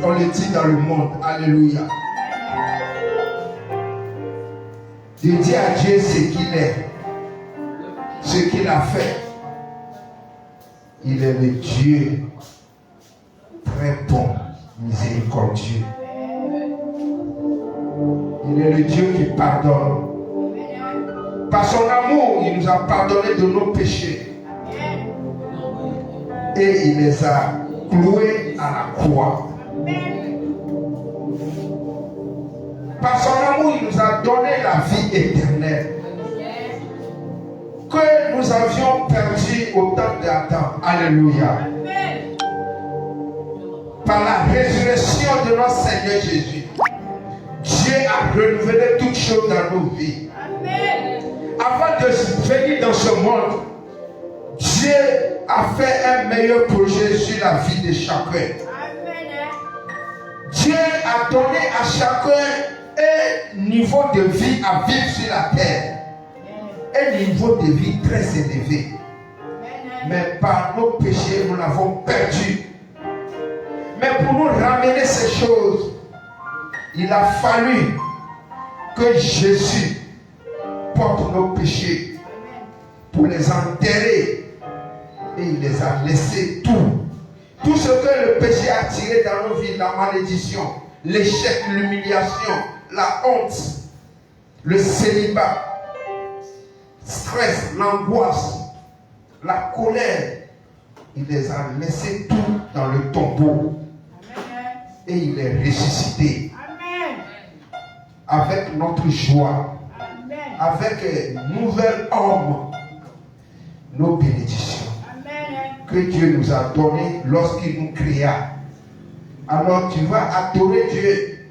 on le dit dans le monde. Alléluia. De dire à Dieu ce qu'il est, ce qu'il a fait. Il est le Dieu très bon, miséricordieux. Il est le Dieu qui pardonne. Par son amour, il nous a pardonné de nos péchés. Et il les a cloués à la croix. Par son amour, il nous a donné la vie éternelle. Que nous avions perdu au temps d'Adam. Alléluia. Par la résurrection de notre Seigneur Jésus, Dieu a renouvelé toutes choses dans nos vies. Avant de venir dans ce monde, Dieu a fait un meilleur projet sur la vie de chacun. Dieu a donné à chacun un niveau de vie à vivre sur la terre. Un niveau de vie très élevé. Mais par nos péchés, nous l'avons perdu. Mais pour nous ramener ces choses, il a fallu que Jésus porte nos péchés pour les enterrer. Et il les a laissés tout. Tout ce que le péché a tiré dans nos vies, la malédiction, l'échec, l'humiliation, la honte, le célibat, stress, l'angoisse, la colère, il les a laissés tout dans le tombeau. Et il est ressuscité. Avec notre joie, avec nouvel homme, nos bénédictions que Dieu nous a données lorsqu'il nous créa. Alors tu vas adorer Dieu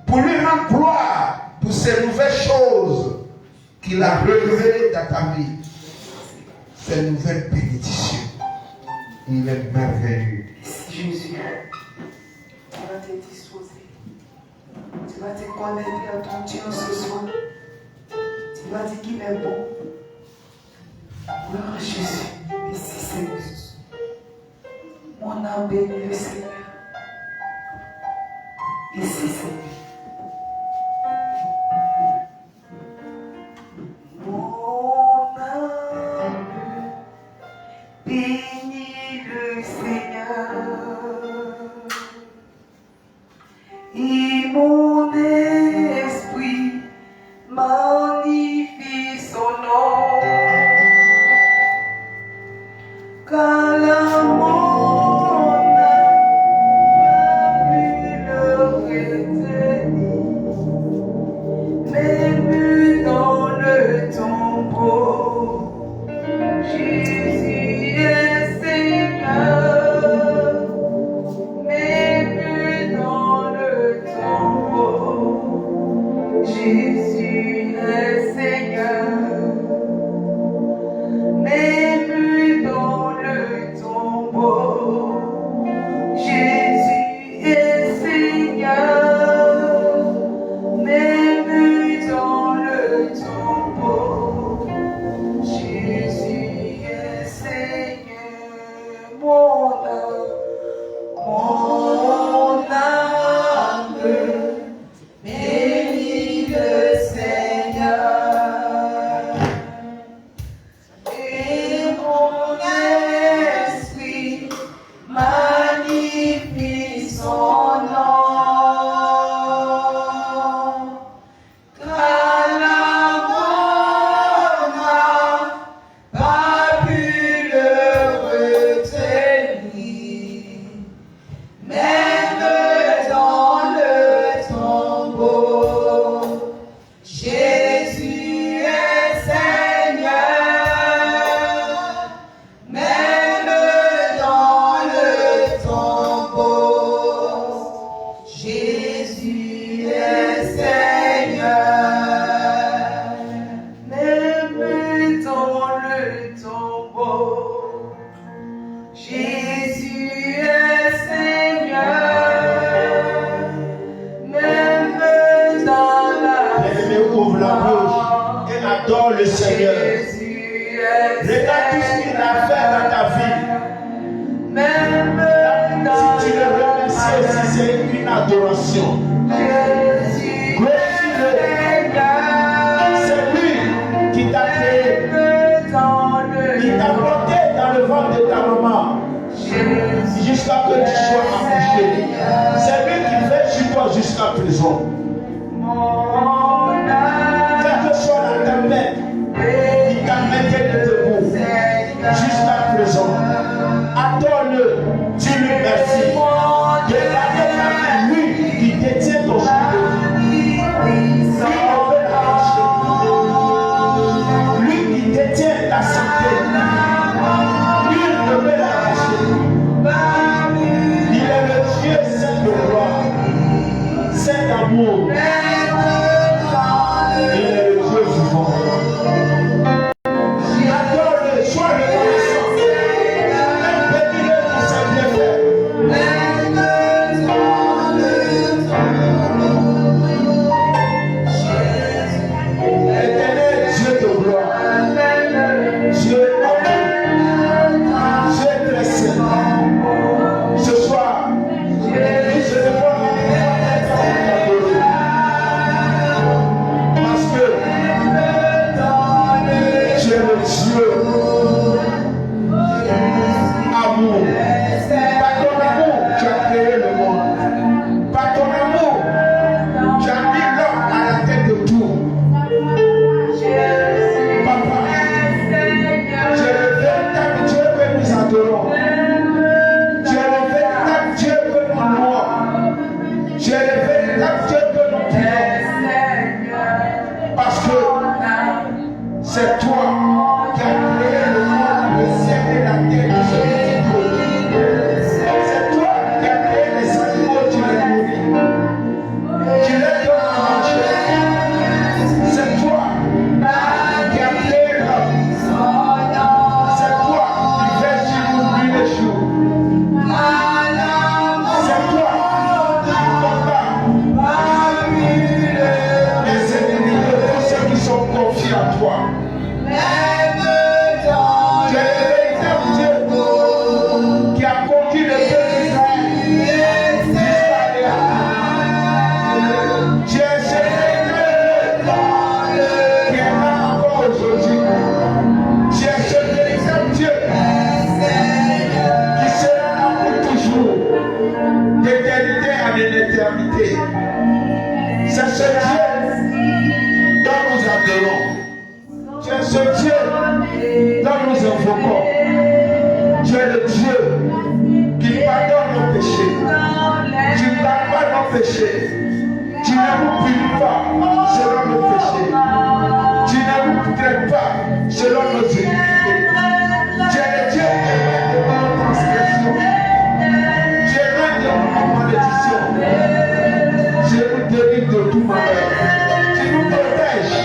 pour lui rendre gloire pour ces nouvelles choses qu'il a renouvelées dans ta vie. Ces nouvelles bénédictions. Il est merveilleux. Jésus, tu vas te disposer. Tu vas te connecter à ton Dieu ce soir. Tu vas dire qu'il est bon. Gloire à Jésus. Merci Seigneur. Mon âme bénit le Seigneur. Merci Seigneur. Mon âme bénit le Seigneur. Et mon esprit magnifie son nom. Car la mon âme n'a plus le retenir, même dans le tombeau. Jésus est Seigneur, même dans le tombeau. Jésus est Seigneur, même dans le tombeau. Jésus est Seigneur, même dans le tombeau. Jésus est Seigneur. Mon âme bénit le Seigneur. Et mon esprit magnifie son nom. Car la mort n'a pas pu le retenir, même dans le tombeau. Jésus est Seigneur, même dans le tombeau. Jésus est Seigneur, même dans le tombeau. Jésus est Seigneur. c'est une adoration. Glorifie-le. C'est lui qui t'a créé. Il t'a porté dans le ventre de ta maman jusqu'à que tu sois accouché. C'est lui qui fait sur toi jusqu'à présent. Quelle que soit la tempête, il t'a mis debout jusqu'à présent. Adore-le, dis-lui merci. Regardez lui qui détient ton jour de vie. Lui qui détient ta santé. Lui ne peut l'arracher. Il est le Dieu saint de gloire, saint d'amour. Il est le Dieu vivant. Adore-le, sois reconnaissant. Bénis-le pour ses bienfaits. Éternel Dieu de gloire, Dieu amour, Dieu très saint. Ce soir, je ne peux pas parce que tu es le Dieu amour. Par ton amour, tu as créé le monde. Par ton amour, tu as mis l'homme à la tête de tout. Papa, tu es le véritable Dieu que nous adorons. Tu es le véritable Dieu que nous louons. Tu es le véritable Dieu que nous prions. Parce que c'est toi qui as créé le monde, le ciel et la terre, c'est toi qui as créé les animaux, tu les nourris. Tu les donnes à manger. C'est toi qui as créé l'homme. C'est toi qui fais sur nous nuit et jour. C'est toi qui combats les ennemis de tous ceux qui sont confiés à toi. Tu es le véritable Dieu qui a conquis le peuple d'Israël jusqu'à Léa. Tu es ce véritable Dieu qui est là encore aujourd'hui. Tu es ce véritable Dieu qui sera là pour toujours, d'éternité en éternité. C'est ce Dieu dont nous adorons. Tu es ce Dieu dont nous invoquons. Tu es le Dieu qui pardonne nos péchés. Tu ne parles pas nos péchés. Tu ne nous punis pas selon nos péchés. Tu ne nous traites pas selon nos iniquités. Tu es le Dieu qui éloigne de nos transgressions. Tu éloignes de nos malédictions. Tu nous délivres de tout malheur. Tu nous protèges.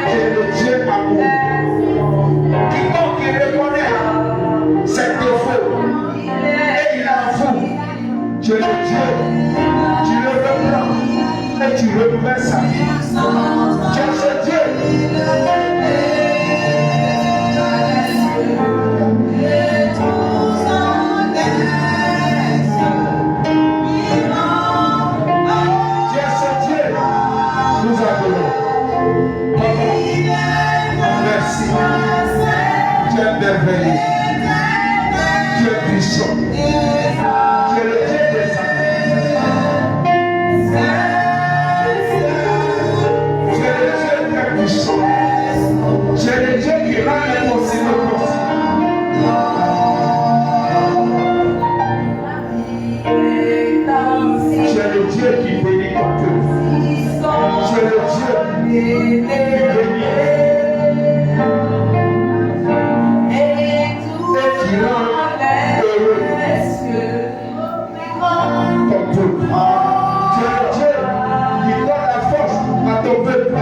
Tu es le Dieu amour. Quiconque qui reconnaît ses défauts et il avoue, tu es le Dieu, tu le reprends et tu renouvelles sa vie. Tu es ce Dieu. Tu es ce Dieu. Nous adorons. Papa, merci. Tu es merveilleux. Tu es puissant. Tu es le Dieu des armées. Tu es le Dieu très puissant. Tu es le Dieu qui rend l'impossible possible. Tu es le Dieu qui bénit ton peuple. Tu es le Dieu qui bénit. Qui rend heureux ton peuple. Tu es le Dieu qui donne la force à ton peuple.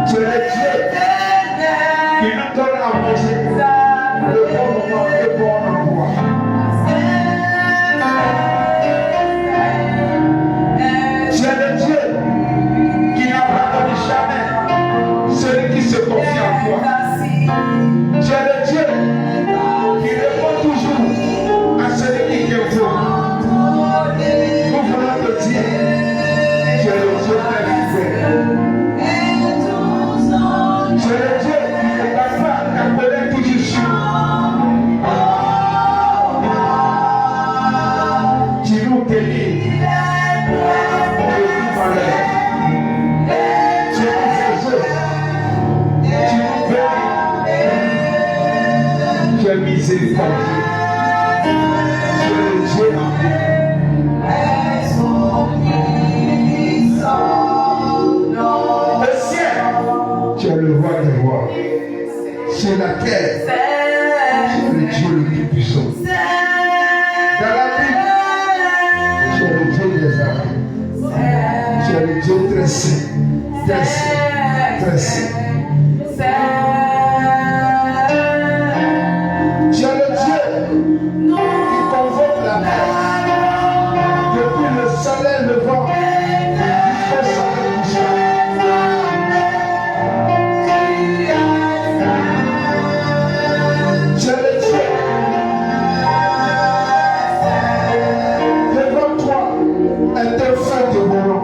Tu es le Dieu qui nous donne à manger le bon moment et bon endroit. Tu es le Dieu par Dieu. Tu es le Dieu amour. Le ciel, tu es le roi des rois. Sur la terre, tu es le Dieu le plus puissant. Dans la Bible, tu es le Dieu des armées. Tu es le Dieu très saint, très saint, très saint. Tu es le Dieu qui convoque la mer depuis le soleil levant jusqu'au soleil couchant. Tu es le Dieu. Devant toi est un feu de mourant.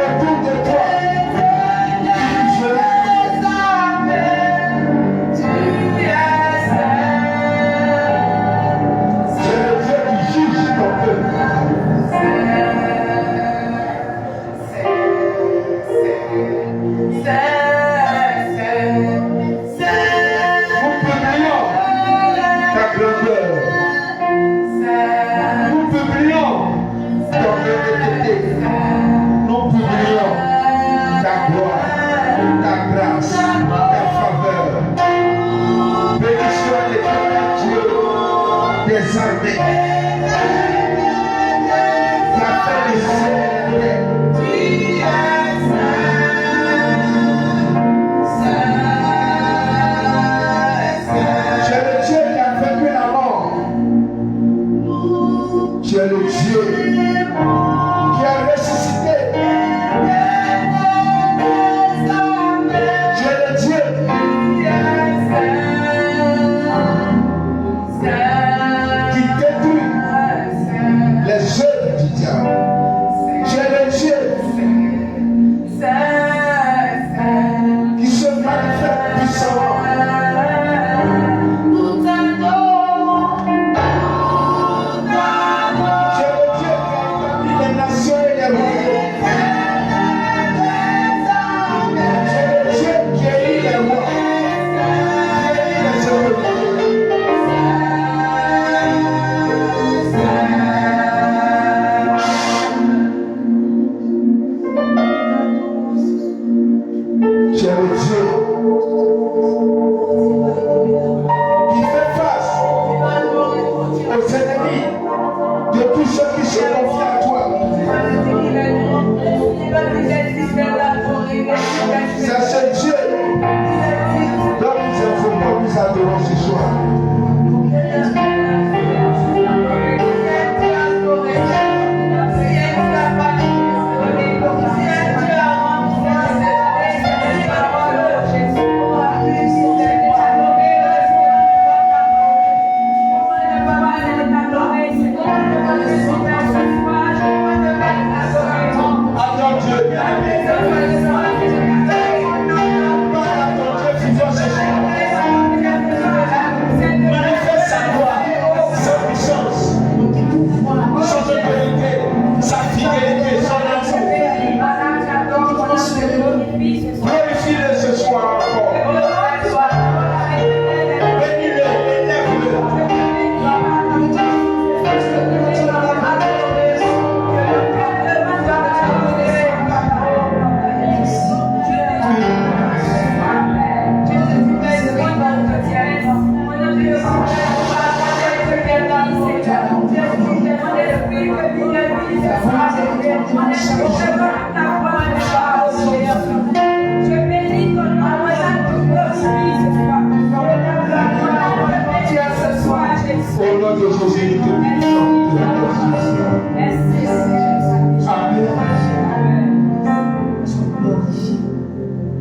Autour de toi,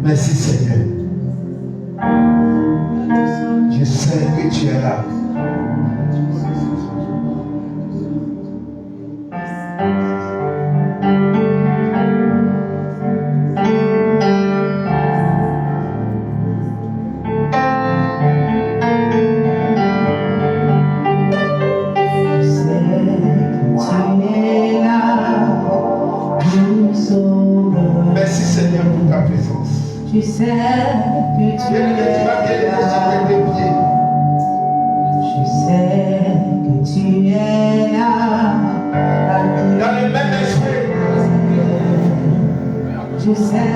Merci Seigneur. Je sais que tu es là. Merci Seigneur pour ta présence. Tu sais que tu es là. Tu vas te lever sur tes pieds. Je sais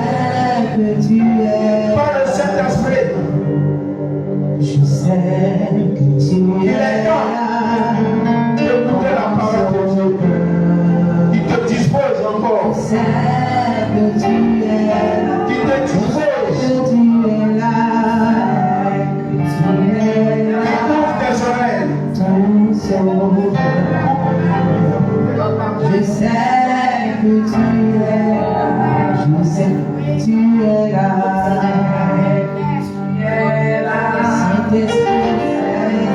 que tu es. Par le Saint-Esprit. Je sais que tu es. Il est temps d'écouter la parole de Dieu. Il te dispose encore. Je sais que tu es. Il te dispose. Que tu es là. Que tu es là. Il ouvre tes oreilles. Ton sauveur. Je sais que tu es là. Je sais que tu es là. Saint-Esprit,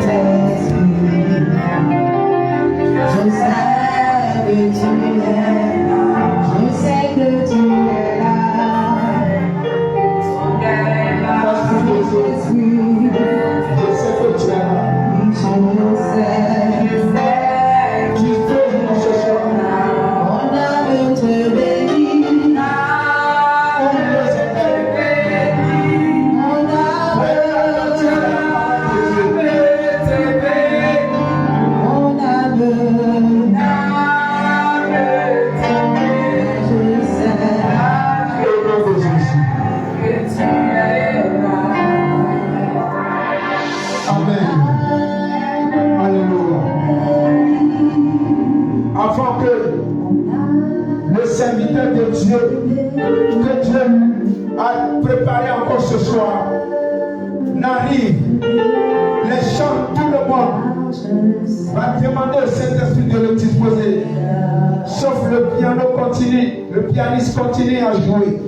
Saint-Esprit. Je sais que tu es là. Je sais que tu es là. Saint-Esprit. Je sais que tu es là. Je sais. Dispose nous ce soir. Mon âme te bénit. On nous est béni. Mon âme Mon âme, je sais Au nom de Jésus. que tu es là. Amen. Alléluia. Avant que le serviteur de Dieu, que Dieu a préparé encore ce soir, n'arrive, les chants, tout le monde va demander au Saint-Esprit de le disposer. Sauf le piano continue, le pianiste continue à jouer.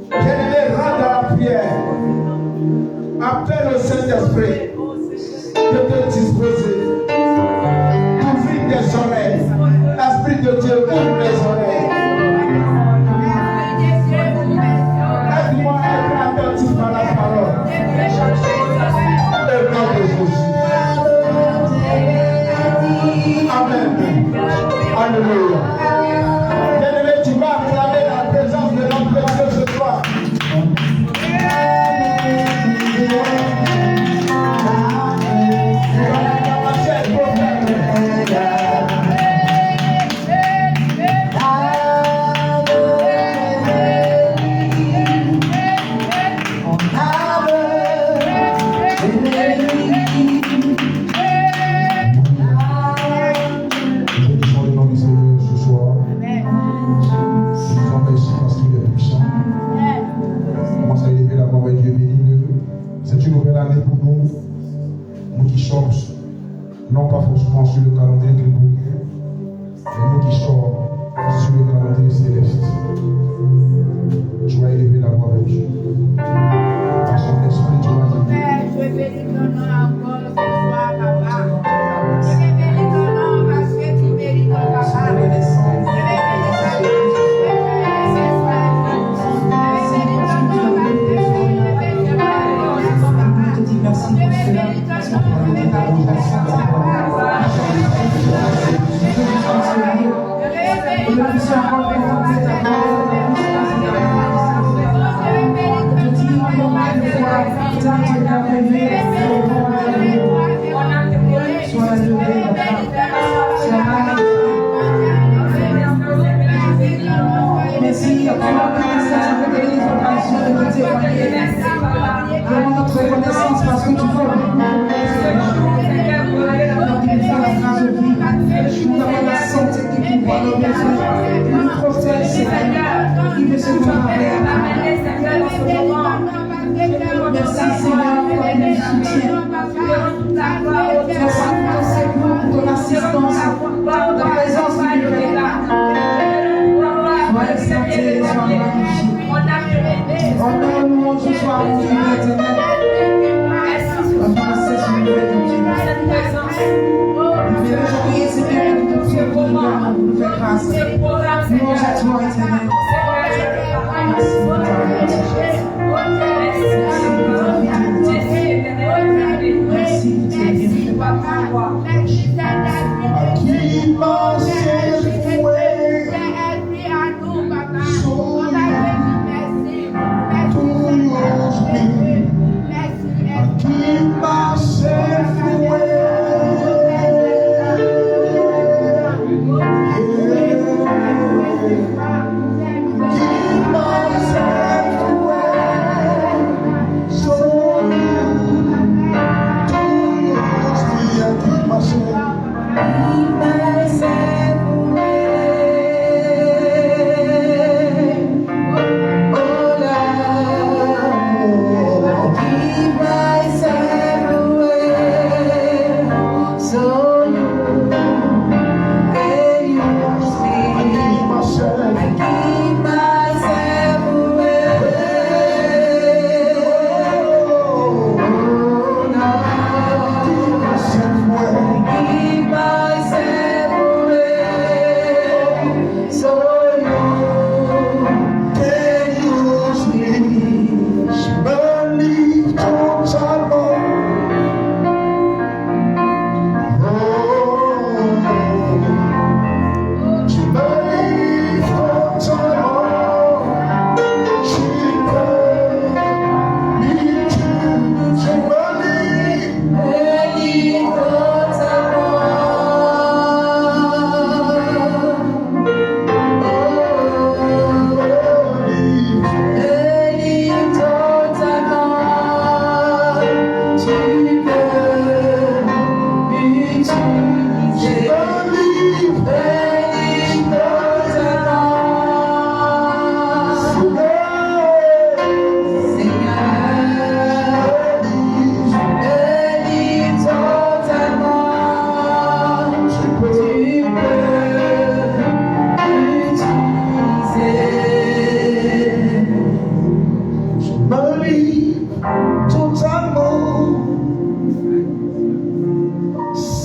Bien-aimé, rentre dans la prière. Appelle le Saint-Esprit de te disposer. Ouvrir tes oreilles. Esprit de Dieu, ouvre les oreilles. Aide-moi à être attentif à la parole. Au nom de Jésus. Amen. Alléluia. Bien-aimé, tu vas acclamer la présence de notre Dieu ce soir. Bénissons le nom du Seigneur ce soir. Je vous remercie parce qu'il est puissant. Commence à élever la voix et Dieu béni. C'est une nouvelle année pour nous. Nous qui sommes, non pas forcément sur le calendrier grégorien, mais nous qui sommes sur le calendrier céleste. Tu vas élever la voix avec Dieu. Par son esprit, tu vas dire. Je bénis ton nom encore ce soir, papa. Je bénis ton nom parce que tu mérites, papa. Je bénis ton nom parce que tu Merci pour vraiment notre reconnaissance parce que tu veux. Nous avons la santé qui pouvoir nos besoins. Nous protège, Seigneur, qui veut se préparer à merci, Seigneur, pour ton soutien. Merci pour ton secours, pour ton assistance, ta présence lumineuse. Sois exalté, sois magnifique. Honneur, louange, sois rendu éternel. Papa, c'est ce nouvel Dieu. Nous venons prier, Seigneur, pour te prier pour nous faire grâce. Louange à toi, éternel. Merci pour ta bonté. Merci pour ta fidélité. Merci pour tes bienfaits.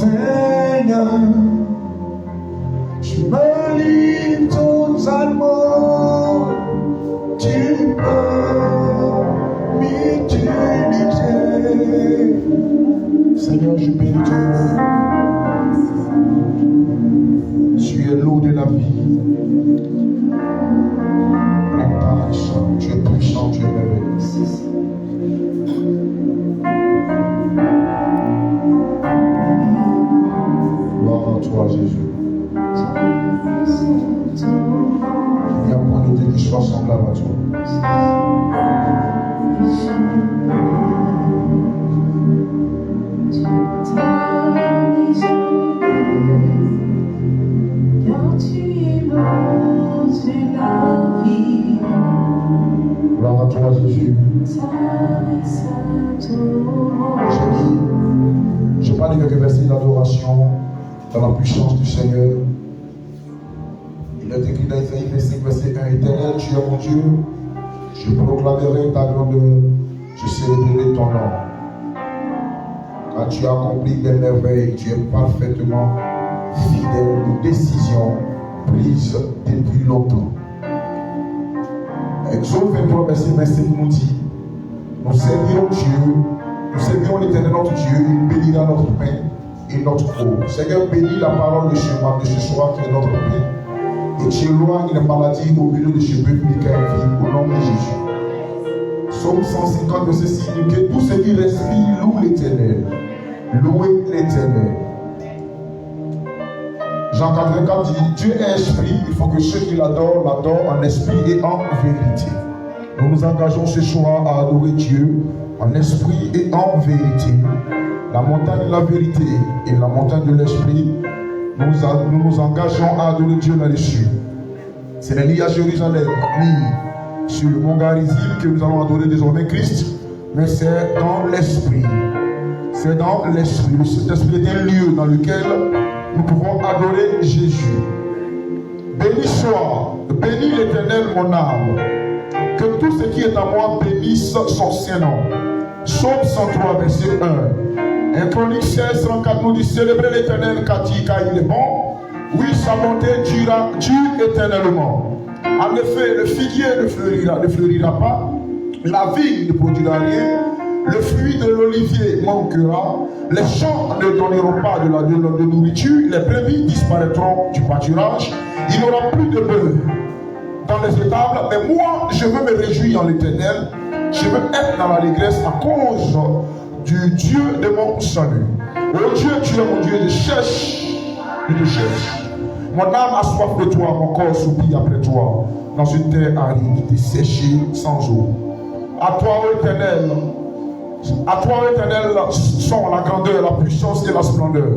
Seigneur, je me livre totalement, tu peux m'utiliser. Seigneur, je bénis ton nom. Tu es l'eau de la vie. Tu es puissant, tu es merveilleux. Gloire à toi, Jésus. Il n'y a point de Dieu qui soit semblable à toi. Gloire à toi, Jésus. J'ai pas quelques versets d'adoration dans la puissance du Seigneur. Il est écrit dans Isaïe 5, verset 1, Éternel, tu es mon Dieu, je proclamerai ta grandeur, je célébrerai ton nom. Car tu as accompli des merveilles, tu es parfaitement fidèle aux décisions prises depuis longtemps. Exode 23, verset 25 nous dit, nous servirons Dieu, nous servirons l'Éternel notre Dieu, il bénira notre pain et notre eau. Seigneur, bénis la parole de ce soir qui est notre pain. Et tu éloignes les maladies au milieu de ce peuple qui a vie au nom de Jésus. Psaume 150, verset 6 dit que tout ce qui respire loue l'Éternel. Louez l'Éternel. Jean 84 dit, Dieu est esprit, il faut que ceux qui l'adorent, l'adorent en esprit et en vérité. Nous nous engageons ce soir à adorer Dieu en esprit et en vérité. La montagne de la vérité et la montagne de l'esprit, nous nous engageons à adorer Dieu là-dessus. Ce n'est ni à Jérusalem, ni sur le mont Garizim que nous allons adorer désormais Christ, mais c'est dans l'esprit. C'est dans l'esprit. Le Saint-Esprit est un lieu dans lequel nous pouvons adorer Jésus. Béni soit, bénis l'Éternel mon âme. Que tout ce qui est à moi bénisse son Saint-Nom. Psaume 103, verset 1. 1 Chronique 16, 34 nous dit, célébrez l'Éternel car il est bon. Oui, sa bonté dure éternellement. En effet, le figuier ne fleurira pas, la vigne ne produira rien, le fruit de l'olivier manquera, les champs ne donneront pas de nourriture, les brebis disparaîtront du pâturage, il n'y aura plus de bœufs dans les étables, mais moi, je veux me réjouir en l'Éternel, je veux être dans l'allégresse à cause du Dieu de mon salut. Oh Dieu, tu es mon Dieu, je te cherche. Mon âme a soif de toi, mon corps soupire après toi, dans une terre aride, desséchée sans eau. À toi, ô Éternel, sont la grandeur, la puissance et la splendeur,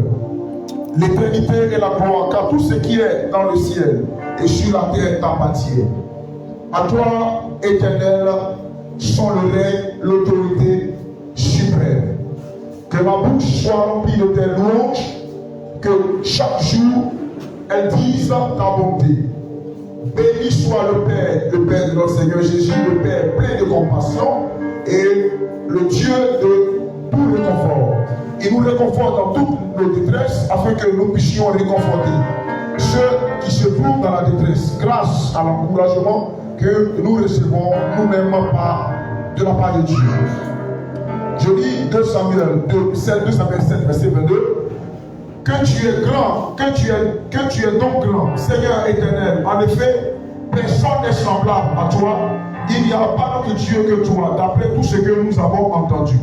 l'éternité et la gloire, car tout ce qui est dans le ciel et sur la terre t'appartient. À toi, Éternel, sont le règne, l'autorité suprême. Que ma bouche soit remplie de tes louanges, que chaque jour elles disent ta bonté. Béni soit le Père de notre Seigneur Jésus, le Père plein de compassion et le Dieu de tout réconfort. Il nous réconforte dans toutes nos détresses afin que nous puissions réconforter ceux qui se trouvent dans la détresse grâce à l'encouragement que nous recevons nous-mêmes de la part de Dieu. Je lis 2 Samuel 7, verset 22. Que tu es grand, que tu es donc grand, Seigneur éternel. En effet, personne n'est semblable à toi. Il n'y a pas d'autre Dieu que toi, d'après tout ce que nous avons entendu.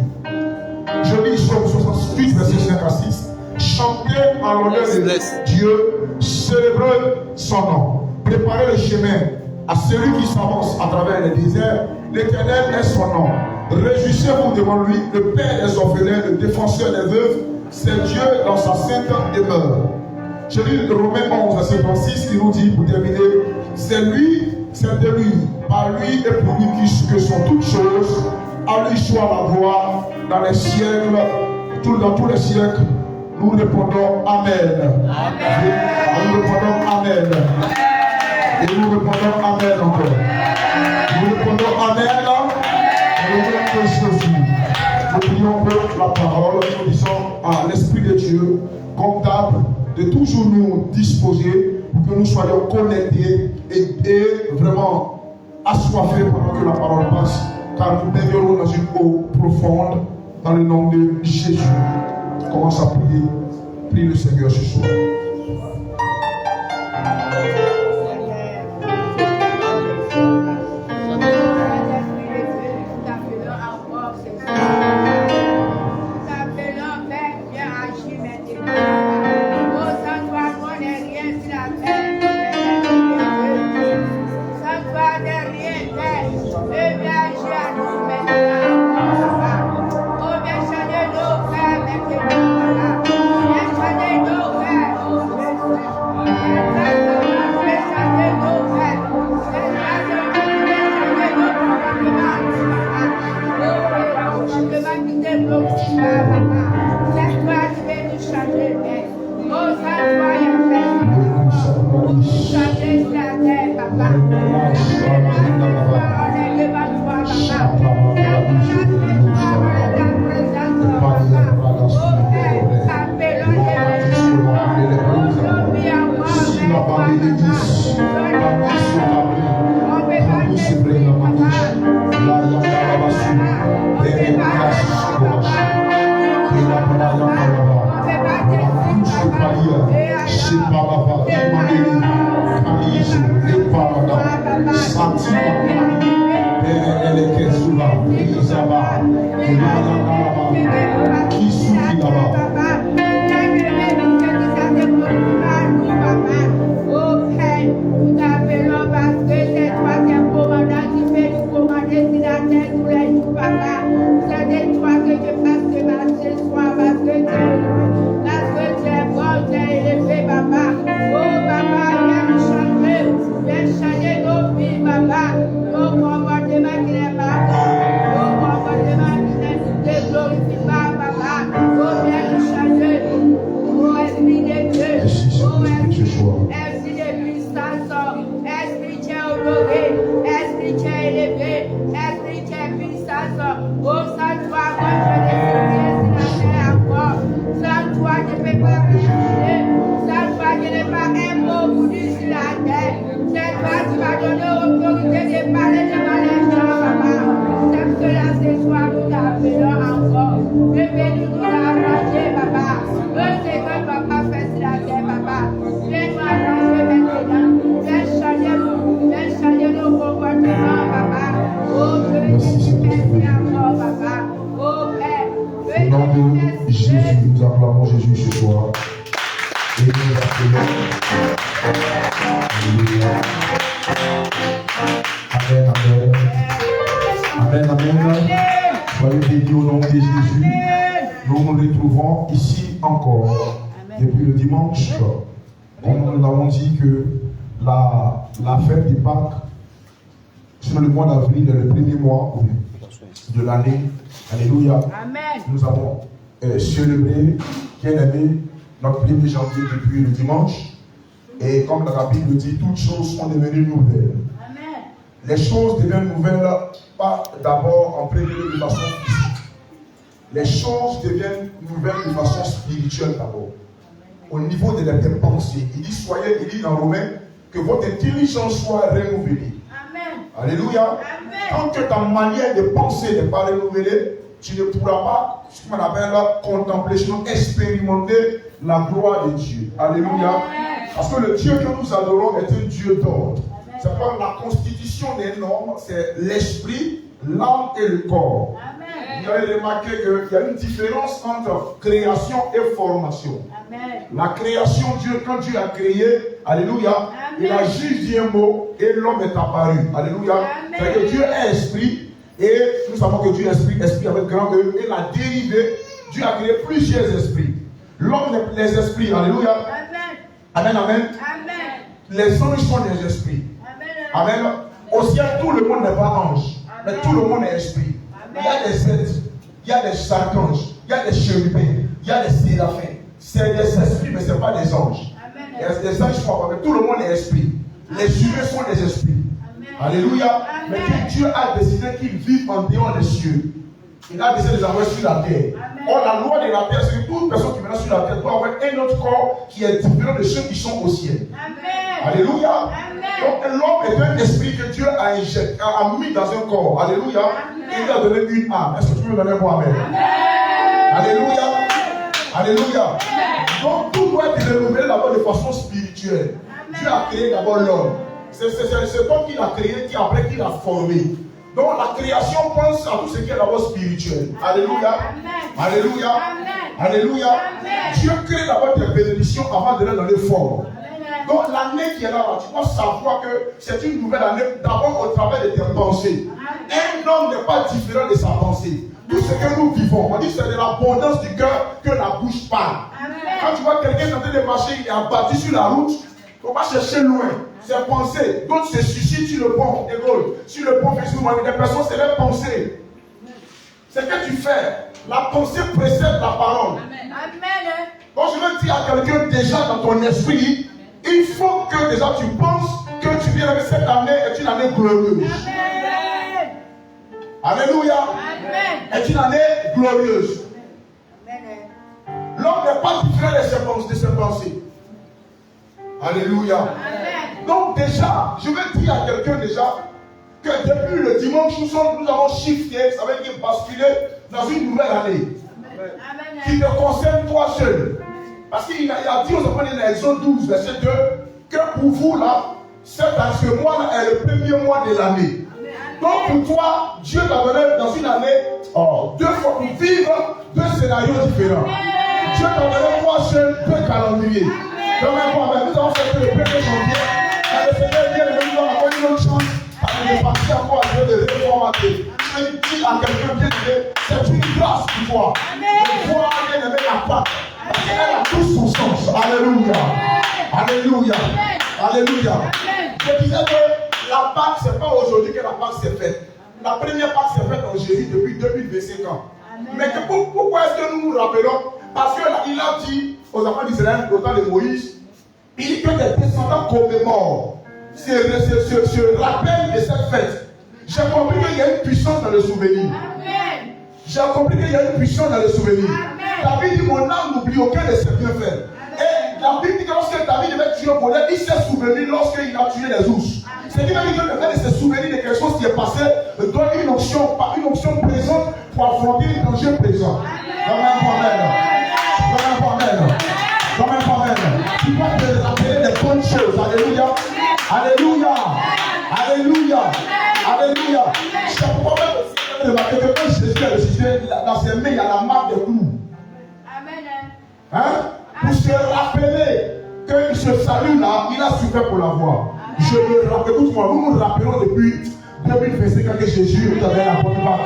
Je lis Psaume 68, verset 5 à 6. Chantez en l'honneur de Dieu, célébrez son nom. Préparez le chemin à celui qui s'avance à travers les déserts. L'Éternel est son nom. Réjouissez-vous devant lui, le Père des orphelins, le défenseur des veuves. C'est Dieu dans sa sainte demeure. Je lis Romains 11, verset 36, qui nous dit, pour terminer, c'est de lui, par lui et pour lui que sont toutes choses. À lui soit la gloire dans les siècles, dans tous les siècles. Nous répondons Amen. Nous répondons Amen. Et nous répondons Amen encore. Nous répondons Amen. Nous prions pour la parole, nous disons à l'Esprit de Dieu, comptable de toujours nous disposer pour que nous soyons connectés et vraiment assoiffés pendant que la parole passe, car nous baignons dans une eau profonde dans le nom de Jésus. Commence à prier. Prie le Seigneur ce soir. Depuis le dimanche, comme nous l'avons dit que la fête du Pâques, sur le mois d'avril, le premier mois de l'année, alléluia, Amen. Nous avons célébré, bien aimé, notre 1er janvier depuis le dimanche. Et comme la Bible dit, toutes choses sont devenues nouvelles. Amen. Les choses deviennent nouvelles, pas d'abord en premier lieu de façon physique. Les choses deviennent nouvelles de façon spirituelle d'abord. Au niveau de tes pensées. Il dit dans Romains que votre intelligence soit renouvelée. Amen. Alléluia. Amen. Tant que ta manière de penser n'est pas renouvelée, tu ne pourras pas, ce qu'on appelle la contemplation, expérimenter la gloire de Dieu. Alléluia. Amen. Parce que le Dieu que nous adorons est un Dieu d'ordre. C'est pas la constitution des normes, c'est l'esprit, l'âme et le corps. Amen. Vous avez remarqué qu'il y a une différence entre création et formation. Amen. La création, Dieu, quand Dieu a créé, alléluia, Amen. il a juste dit un mot et l'homme est apparu. Alléluia. C'est que Dieu est esprit et nous savons que Dieu est esprit, esprit avec grand E, et la dérivée, Dieu a créé plusieurs esprits. L'homme est les esprits, alléluia. Amen. Amen, amen. Amen. Les anges sont des esprits. Amen. Amen. Au ciel, tout le monde n'est pas ange, mais tout le monde est esprit. Il y a des êtres, il y a des archanges, il y a des chérubins, il y a des séraphins. C'est des esprits, mais ce n'est pas des anges. Amen. Et les anges sont pas, mais tout le monde est esprit. Les humains sont des esprits. Amen. Alléluia. Amen. Mais Dieu a décidé qu'ils vivent en dehors des cieux. Il a décidé de les envoyer sur la terre. Amen. Or, la loi de la terre, c'est que toute personne qui maintenant sur la terre doit avoir un autre corps qui est différent de ceux qui sont au ciel. Amen. Alléluia. Amen. Donc l'homme est un esprit que Dieu a mis dans un corps. Alléluia. Il lui a donné une âme. Est-ce que tu peux me donner un mot amen? Alléluia. Alléluia. Donc tout doit être renouvelé d'abord de façon spirituelle. Dieu a créé d'abord l'homme. C'est l'homme qui l'a créé, qui après qui l'a formé. Donc la création pense à tout ce qui est d'abord spirituel. Alléluia. Alléluia. Alléluia. Dieu crée d'abord des bénédictions avant de les donner forme. Donc l'année qui est là, tu dois savoir que c'est une nouvelle année d'abord au travers de tes pensées. Un homme n'est pas différent de sa pensée. Tout ce que nous vivons, on dit c'est de l'abondance du cœur que la bouche parle. Quand tu vois quelqu'un en train de marcher, il est abattu sur la route, il ne faut pas chercher loin. Ses pensées, d'autres se suicident sur le pont, sur le pont Facebook, des personnes, c'est leurs pensées. C'est que tu fais. La pensée précède la parole. Amen. Donc je veux dire à quelqu'un déjà dans ton esprit, il faut que déjà tu penses que tu viens avec cette année est une année glorieuse. Amen. Alléluia. Amen. Est une année glorieuse. L'homme n'est pas différent de ses pensées. Alléluia. Amen. Donc déjà, je veux dire à quelqu'un déjà que depuis le dimanche, nous avons shifté, ça veut dire basculé dans une nouvelle année. Amen. Qui te concerne toi seul. Parce qu'il a dit aux enfants de Exode 12, verset 2, que pour vous là, ce mois-là est le premier mois de l'année. Donc pour toi, Dieu t'a donné dans une année deux fois pour vivre deux scénarios différents. Dieu t'a donné toi seul deux calendriers. Donc nous avons fait le 1er janvier. Le Seigneur vient de nous donner encore une autre chance de partir encore à Dieu de réformater. Je dis à quelqu'un bien aimé, c'est une grâce pour toi. De voir bien aimé la Pâque. Parce qu'elle a tout son sens. Alléluia. Alléluia. Alléluia. Je disais que la Pâque, ce n'est pas aujourd'hui que la Pâque s'est faite. La première Pâque s'est faite en Jésus depuis 2025 ans. Mais pourquoi est-ce que nous nous rappelons? Parce qu'il a dit aux enfants d'Israël, au temps de Moïse, il dit que les descendants commémorent, se rappellent de cette fête. J'ai compris qu'il y a une puissance dans le souvenir. Amen. J'ai compris qu'il y a une puissance dans le souvenir. David dit, mon âme n'oublie aucun de ses bienfaits. Et la Bible dit que lorsque David devait tuer Goliath, il s'est souvenu lorsqu'il a tué les ours. C'est qui veut dire que le fait de se souvenir de quelque chose qui est passé donne une option présente pour affronter le danger présent. Tu dois te rappeler des bonnes choses. Alléluia. Alléluia. Alléluia. Alléluia. C'est pourquoi même que quand Jésus est ressuscité, dans ses mains, il y a la marque des clous. Amen. Hein? Pour se rappeler que ce salut-là, il a souffert pour l'avoir. Je me rappelle, écoute-moi, nous nous rappelons depuis 2025 que Jésus nous avait apporté par.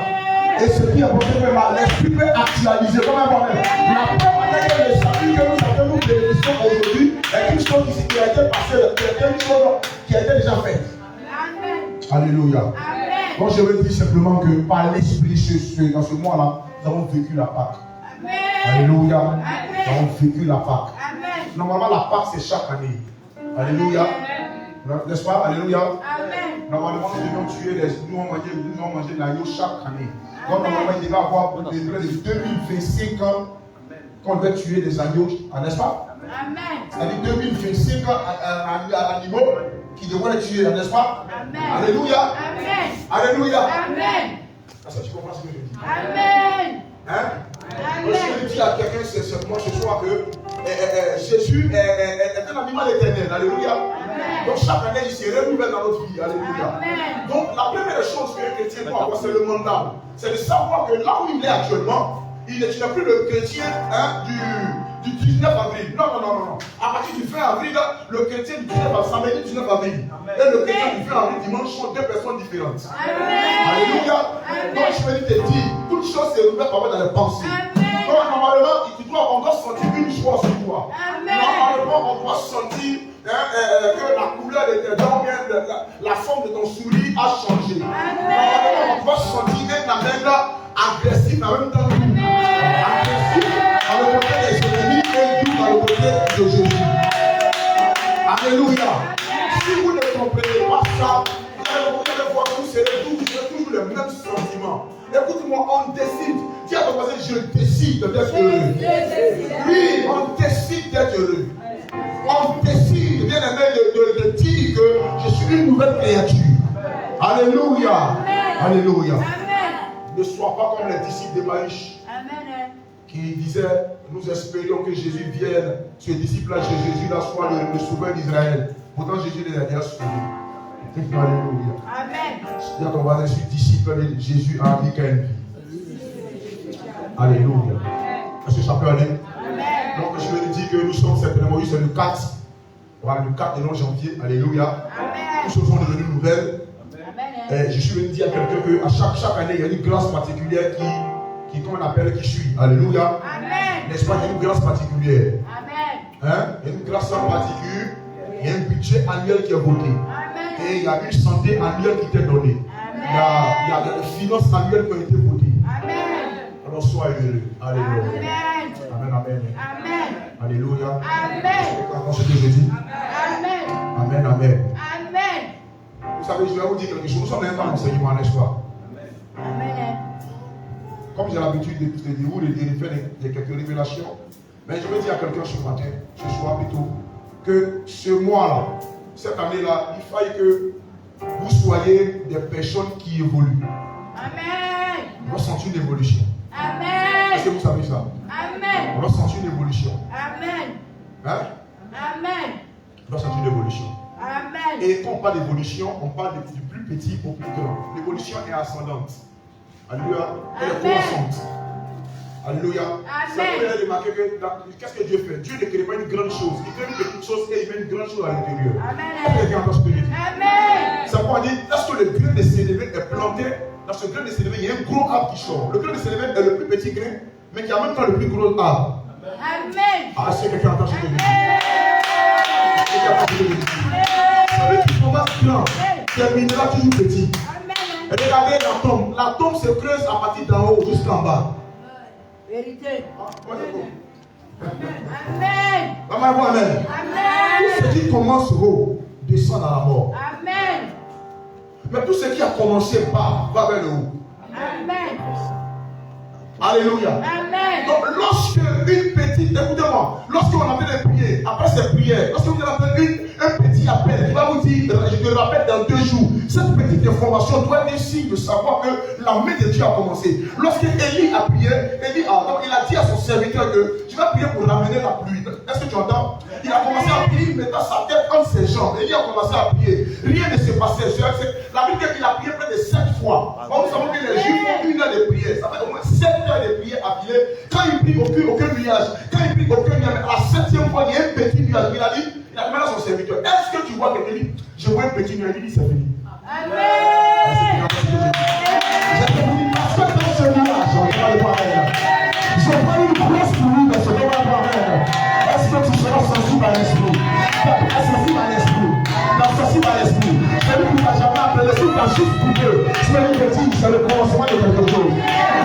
Et ce qui est apporté par l'esprit peut actualiser comme un problème. La première que le salut que nous bénéficions aujourd'hui est une chose qui a été passée, une chose qui a été déjà faite. Amen. Alléluia. Amen. Donc je veux dire simplement que par l'esprit, dans ce mois-là, nous avons vécu la Pâque. Amen. Alléluia. Amen. Nous avons vécu la Pâque. Amen. Normalement, la Pâque, c'est chaque année. Alléluia. N'est-ce pas? Alléluia. Amen. Normalement, nous devons manger l'agneau chaque année. Donc, normalement, il devait avoir près de 2025 ans qu'on devait tuer des agneaux, n'est-ce pas? Amen. C'est-à-dire 2025 animaux qui devraient les tuer, n'est-ce pas? Amen. Alléluia. Amen. Alléluia. Amen. Est-ce que tu comprends ce que je dis? Amen. Hein? Donc, je veux dire à quelqu'un simplement ce soir que Jésus est un animal éternel. Alléluia. Donc chaque année, il se renouvelle dans notre vie. Alléluia. Amen. Donc la première chose qu'un chrétien doit avoir, c'est le mandat. C'est de savoir que là où il est actuellement, il n'est plus le chrétien du 19 avril. Non. À partir du 20 avril, le chrétien du 19 avril, samedi 19 avril. Et le chrétien du 20 avril, dimanche, sont deux personnes différentes. Amen. Alléluia. Donc je veux te dire, toute chose se renouvelle par dans les pensées. Donc normalement, on doit sentir une joie sur toi. Normalement, on doit sentir que la couleur de tes dents, la forme de ton sourire a changé. Normalement, on doit sentir un amène agressif en même temps doux. Agressif à le côté des ennemis et doux à le côté de Jésus. Alléluia. Si vous ne comprenez pas ça, vous allez voir que vous serez toujours le même sentiment. Écoute-moi, on décide. Dis à ton voisin, je décide d'être heureux. Oui, Alléluia. Alléluia. Amen. Ne sois pas comme les disciples d'Emmaüs qui disaient, nous espérions que Jésus vienne. Ce disciple-là, Jésus-là, soit le sauveur d'Israël. Pourtant, Jésus les a déjà sauvés. Alléluia. Amen. C'est-à-dire qu'on va être disciple de Jésus a dit qu'elle vit. Alléluia. Est-ce que ça peut aller? Amen. Donc, je vais dire que nous sommes certainement, c'est le 4. Voilà, le 4 de janvier. Alléluia. Amen. Toutes choses sont devenues nouvelles. Amen. Et je suis venu dire à quelqu'un qu'à chaque année, il y a une grâce particulière qui qu'on appelle qui suit. Alléluia. Amen. N'est-ce pas? Il y a une grâce particulière. Amen. Hein? Il y a une grâce particulière. Il y a un budget annuel qui est voté. Amen. Et il y a une santé annuelle qui t'est donnée. Il y a des finances annuelles qui ont été votées. Amen. Alors sois heureux. Alléluia. Amen. Amen, amen. Amen. Alléluia. Amen. Comment ce que je dis? Amen. Amen, amen. Amen. Vous savez, je vais vous dire quelque chose. Nous sommes même pas enseignement, n'est-ce pas? Amen. Comme j'ai l'habitude de vous de faire quelques révélations, mais je vais dire à quelqu'un ce matin, ce soir plutôt, que ce mois-là, cette année-là, il faille que vous soyez des personnes qui évoluent. Amen. On va sentir une évolution. Est-ce que Amen. vous savez ça? Amen. On va sentir une évolution. Amen. Hein? Amen. On va sentir une évolution. Amen. Et quand on parle d'évolution, on parle du plus petit au plus grand. L'évolution est ascendante. Alléluia. Elle est Amen. croissante. Alléluia. Amen. Ça peut remarquer que qu'est-ce que Dieu fait? Dieu ne crée pas une grande chose. Il crée une petite chose et il met une grande chose à l'intérieur. Amen. Est-ce que quelqu'un entend ce que je dis? Amen. Ça veut dire, lorsque le grain de sénévé est planté, dans ce grain de sénévé, il y a un gros arbre qui sort. Le grain de sénévé est le plus petit grain, mais qui a en même temps le plus gros arbre. Amen. Ah, est-ce que quelqu'un entend ce que je dis? Amen. Quelqu'un entend ce que je dis? Celui qui commence grand terminera toujours petit. Amen. Et regardez la tombe. La tombe se creuse à partir d'en haut jusqu'en bas. Vérité. Ah, moi, c'est bon. Amen. Maman, amen. Amen. Tout ce qui commence haut descend dans la mort. Amen. Mais tout ce qui a commencé bas va vers le haut. Amen. Alléluia. Amen. Donc, lorsque une petite, écoutez-moi, lorsqu'on appelle les prières, après ces prières, lorsque vous appelez un petit appel qui va vous dire, je te le rappelle dans 2 jours, cette petite information doit être un signe de savoir que la main de Dieu a commencé. Lorsque Élie a prié, il a dit à son serviteur que tu vas prier pour ramener la pluie. Est-ce que tu entends? Il a commencé à prier, il mettait sa tête entre ses jambes. Élie a commencé à prier. Rien ne s'est passé. La Bible dit qu'il a prié près de 7 fois. Nous savons que les Juifs font 1 heure de prière. Ça fait au moins 7 heures de prière affilée. Quand il prie, aucun nuage. Quand il prie, aucun nuage. À la 7e fois, il y a un petit nuage. Il a demandé à son serviteur, est-ce que tu vois quelqu'un dit, je vois un petit nuage. Il dit, c'est fini. Amen. Je te dis, parce que dans ce nuage, on va le voir. Je vois une grosse pluie dans ce nuage. Est-ce que tu seras sensible à l'esprit? Sensible à l'esprit. Non, sensible à l'esprit. Celui qui ne t'a jamais appelé, si tu as juste coupé, c'est le petit, c'est le commencement de quelque chose.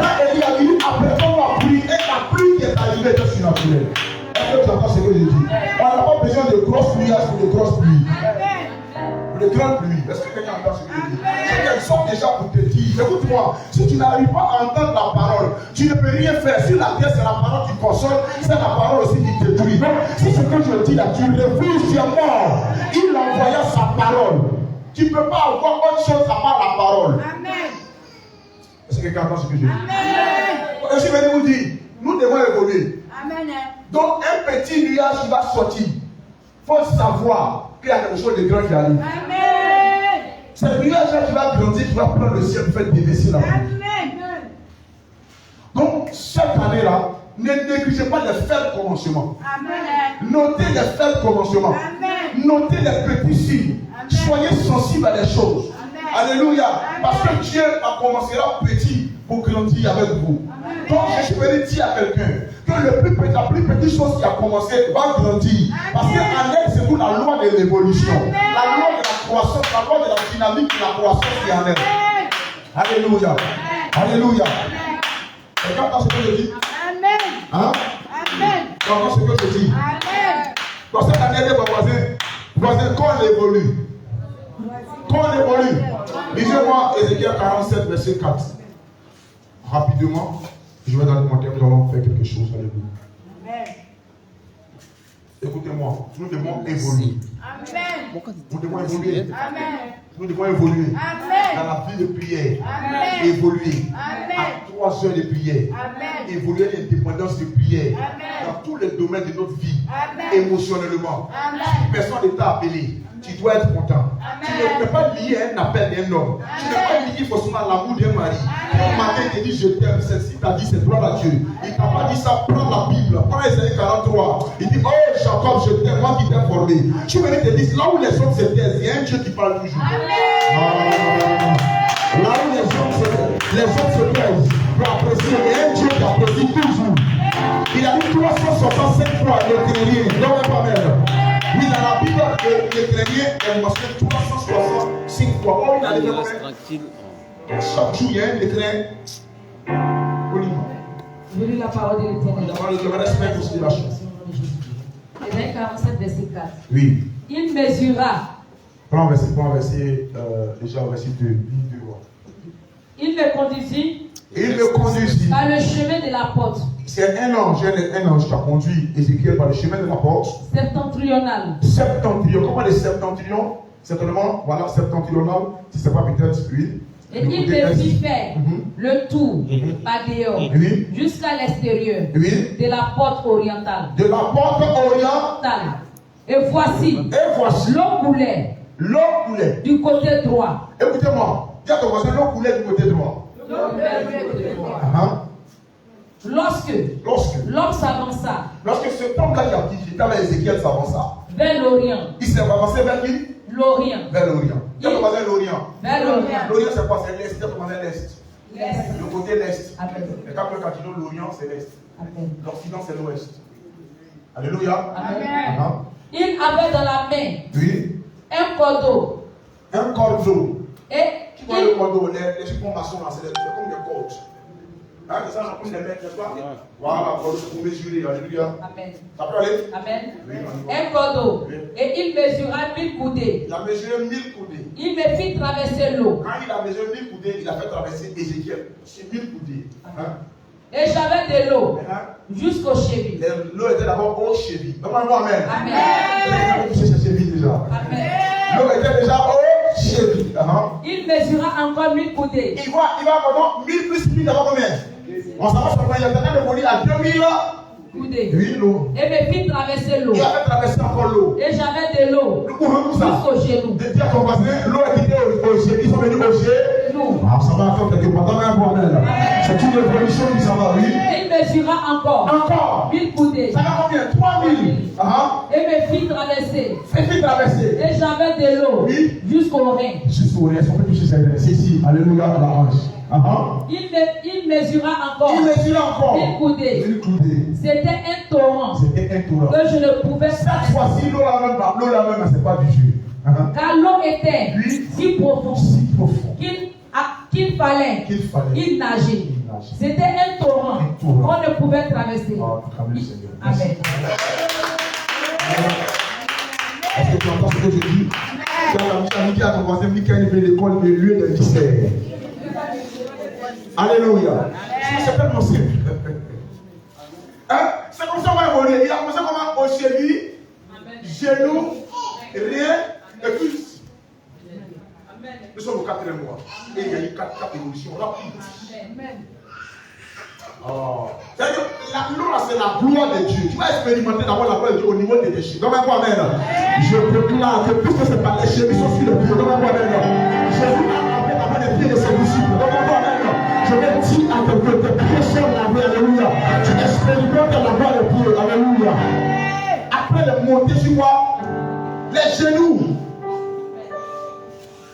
Quand Élie a dit, après on va prier, et la pluie qui est arrivée était surnaturelle. Est-ce que tu entends ce que je dis? On n'a pas besoin de grosses nuages pour de grosses pluies. Pour de grandes pluies. Est-ce que quelqu'un entend ce que je dis? C'est qu'elles sont déjà pour te dire. Écoute-moi, si tu n'arrives pas à entendre la parole, tu ne peux rien faire. Si la terre c'est la parole qui console, c'est la parole aussi qui détruit. Donc, si ce que je dis là, tu refuses, tu es mort. Il envoya sa parole. Tu ne peux pas avoir autre chose à part la parole. Amen. Est-ce que quelqu'un entend ce que je dis? Amen. Et je vais vous dire, nous devons évoluer. Amen. Donc, un petit nuage qui va sortir. Il faut savoir qu'il y a quelque chose de grand qui arrive. Amen. C'est le nuage-là qui va grandir, qui va prendre le ciel, faire déverser la pluie. Amen. Donc, cette année-là, ne négligez pas les faibles commencements. Amen. Notez les faibles commencements. Amen. Notez les petits signes. Amen. Soyez sensibles à des choses. Amen. Alléluia. Amen. Parce que Dieu commencera petit pour grandir avec vous. Amen. Donc, je suis venu dire à quelqu'un que la plus petite chose qui a commencé va grandir. Parce qu'en elle, c'est pour la loi de l'évolution. Amen. La loi de la croissance, la loi de la dynamique de la croissance qui est en elle. Amen. Alléluia. Alléluia. Quelqu'un entend ce que je dis? Amen. Hein? Amen. Tu entends ce que je dis? Amen. Dans cette année, voisin, quand on évolue, lisez-moi Ézéchiel 47, verset 4. Rapidement, je vais dans le commentaire, nous allons faire quelque chose. Alléluia. Amen. Écoutez-moi, nous devons évoluer. Amen. Nous devons évoluer. Amen. Nous devons évoluer Amen. dans la vie de prière. Amen. Évoluer Amen. à 3 heures de prière. Amen. Évoluer l'indépendance de prière Amen. dans tous les domaines de notre vie, Amen. émotionnellement. Amen. Si personne ne t'a appelé, tu dois être content. Tu ne peux pas lier un appel d'un homme. Tu ne peux pas lier forcément l'amour d'un mari. Un matin, il te dit je t'aime, celle-ci t'a dit c'est gloire à Dieu. Il t'a pas dit ça, prends la Bible, prends Isaïe 43. Il dit oh Jacob, je t'aime, moi qui t'ai formé. Tu venais te dire là où les autres se taisent, il y a un Dieu qui parle toujours. Là où les autres se taisent pour apprécier, il y a un Dieu qui apprécie toujours. Il a dit 365 fois le terrier, non pas même. Oui, dans la Bible, le dernier est mentionné 365 fois. Oh, il a dit tranquille. Chaque jour, il y a un décret. Je lis la parole de l'Éternel. Le respect pour ce lâche. Ésaïe 47, verset 4. Oui. Il mesura. Prends un verset, déjà au verset 2. Il me conduisit. Il me conduisit. Par le chemin de la porte. C'est un ange qui a conduit Ézéchiel par le chemin de la porte. Septentrional. Septentrion. Comment les septentrions? Certainement, voilà, septentrional. Si ce n'est pas peut-être, oui. Et il me fit faire le tour par dehors jusqu'à l'extérieur de la porte orientale. De la porte orientale. Et voici, l'eau coulait. L'eau coulait du côté droit. Écoutez-moi, dis à ton voisin, l'eau coulait du côté droit. Lorsque l'homme s'avança. Lorsque cet homme-là qui était avec Ézéchiel s'avança. Vers l'Orient. Il s'est avancé vers qui? L'Orient. Vers l'Orient. Dis à ton voisin l'Orient. Vers l'Orient. L'Orient c'est quoi? C'est l'Est. Dis à ton voisin l'Est. L'Est. Le côté l'Est. Amen. Et quand tu dis l'Orient, c'est l'Est. Amen. L'Occident, c'est l'Ouest. Alléluia. Amen. Il avait dans la main un cordeau. Un cordeau. Et tu vois le cordeau, les chiffons maçons là, c'est comme des cordes. Hein, c'est ça, on les met, n'est-ce pas? Voilà, cordeau pour mesurer. Alléluia. Amen. Ça peut aller? Amen. Oui, un cordeau. Oui. Et il mesura 1000 coudées. Il a mesuré 1000 coudées. Il me fit traverser l'eau. Quand il a mesuré 1000 coudées, il a fait traverser Ézéchiel. C'est 1000 coudées. Hein? Et j'avais de l'eau jusqu'aux chevilles. L'eau était d'abord aux chevilles. Demande-moi Amen. Amen. Tu sais ses chevilles déjà. Amen. L'eau était déjà aux chevilles. Il mesura encore 1000 coudées. Il va pendant 1000 plus 1000 d'abord combien? On s'en va sur il a train de voler à 2000 coudées. Oui, l'eau. Et me fit traverser l'eau. Il a fait traverser encore l'eau. Et j'avais de l'eau jusqu'aux genoux. Dis à ton voisin, l'eau est quittée aux genoux. Ils sont venus aux genoux. Ah, ça va faire quelque part. Dans un point. C'est une révolution qui s'en va, oui. Il mesura encore 1000 coudées. Ça va combien? 3000. Et me fit traverser. Et j'avais de l'eau jusqu'au rein. Jusqu'au rein. On peut toucher ses reins. C'est ici. Alléluia à la hanche. Il mesura encore 1000 coudées. C'était un torrent. Que je ne pouvais pas. Cette fois-ci, l'eau la même, c'est pas du jus. Car l'eau était si profonde qu'il fallait y nager. C'était un torrent qu'on ne pouvait traverser. Amen. Est-ce que tu entends ce que je dis? Tu as mis à ton voisin, Michael fait l'école de lieu de mystère. Alléluia. C'est tellement simple. Hein? C'est comme ça qu'on va évoluer. Il a commencé comment? Au cheville, genoux, rien et cuisse. Nous sommes au 4e mois. Et il y a eu 4 évolutions rapides. C'est-à-dire, l'eau là, c'est la gloire de Dieu. Tu vas expérimenter d'abord la gloire de Dieu au niveau des déchets. Donne-moi quoi, amen. Je proclame que puisque c'est par les chevilles sont sur le pied. Donne-moi quoi, amen. Jésus a lavé les pieds de ses disciples. Donne-moi quoi, amen. Je vais dire à quelqu'un que tes pieds sont lavés. Alléluia. Tu expérimentes la gloire de Dieu. Alléluia. Après le monter sur quoi? Les genoux.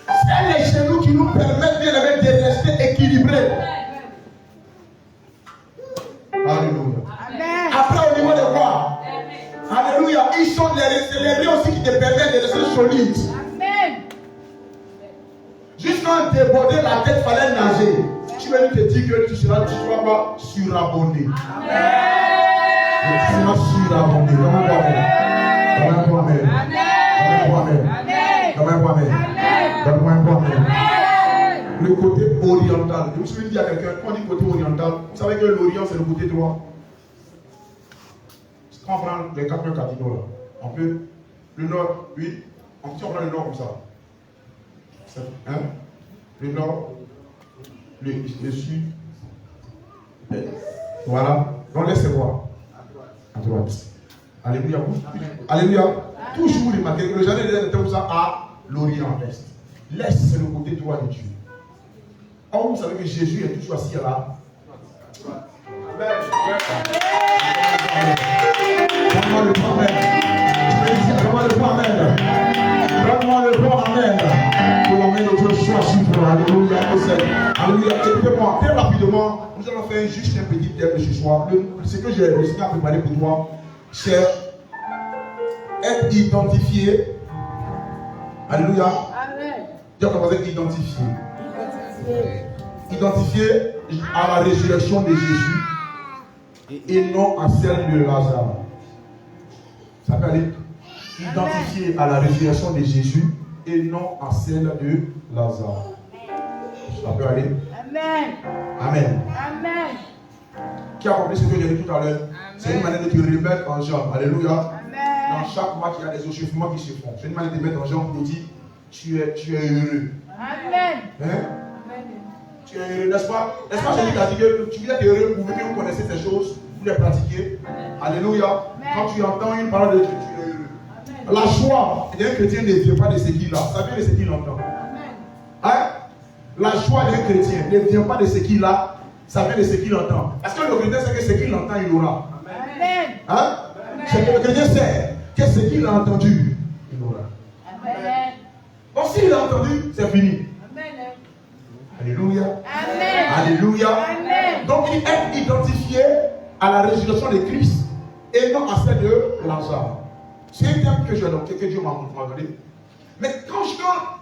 C'est les genoux qui nous permettent de rester équilibrés. Alléluia. Amen. Après, au niveau de quoi? Alléluia. Ils sont les reins aussi qui te permettent de rester solide. Amen. Juste quand déborder la tête, il fallait nager. Tu veux te dire que tu seras pas surabondé. Amen. Tu seras surabondé. Donne-moi Amen. Donne-moi Amen. Le côté oriental. Je me suis dit à quelqu'un, quand on dit côté oriental, vous savez que l'Orient c'est le côté droit. Quand on prend les 4 cardinaux là, on peut, le nord, oui, on prend le nord comme ça. Hein? Le nord, le sud. Voilà. Donc laissez voir. À droite. Alléluia. Alléluia. Toujours remarquez que le jardin d'Éden était ça à l'Orient Est. L'Est, c'est le côté droit de Dieu. Or, vous savez que Jésus est toujours assis là. Donne-moi le bon amen. Donne-moi le bon amen. Donne-moi le bon amen. Que l'amen de Dieu soit sur toi. Alléluia. Alléluia. Écoutez-moi, très rapidement, nous allons faire juste un petit thème de ce soir. Ce que j'ai le Seigneur a préparé pour toi, c'est être identifié. Alléluia. Dieu a commencé à identifier. Identifié à la résurrection de Jésus et non à celle de Lazare. Ça peut aller identifié à la résurrection de Jésus et non à celle de Lazare. Ça peut aller. Amen. Amen. Amen. Qui a compris ce que j'ai dit tout à l'heure? C'est une manière de te remettre en jambe. Alléluia. Amen. Dans chaque mois, il y a des échauffements qui se font. C'est une manière de te mettre en jambe pour dire tu es heureux. Amen. Hein? Tu es heureux, n'est-ce pas? N'est-ce pas, Jésus a dit que tu viens être heureux pour que vous connaissez ces choses, vous les pratiquez. Alléluia. Amen. Quand tu entends une parole de Dieu, tu es heureux. La joie d'un chrétien ne vient pas de ce qu'il a, ça vient de ce qu'il entend. Hein? La joie d'un chrétien ne vient pas de ce qu'il a, ça vient de ce qu'il entend. Parce que le chrétien sait que ce qu'il entend, il aura. Amen. Hein? C'est que le chrétien sait que ce qu'il a entendu, il aura. Amen. Donc s'il a entendu, c'est fini. Amen. Alléluia. Amen. Alléluia. Amen. Donc il est identifié à la résurrection de Christ et non à celle de Lazare. C'est un terme que Dieu m'a donné. Mais quand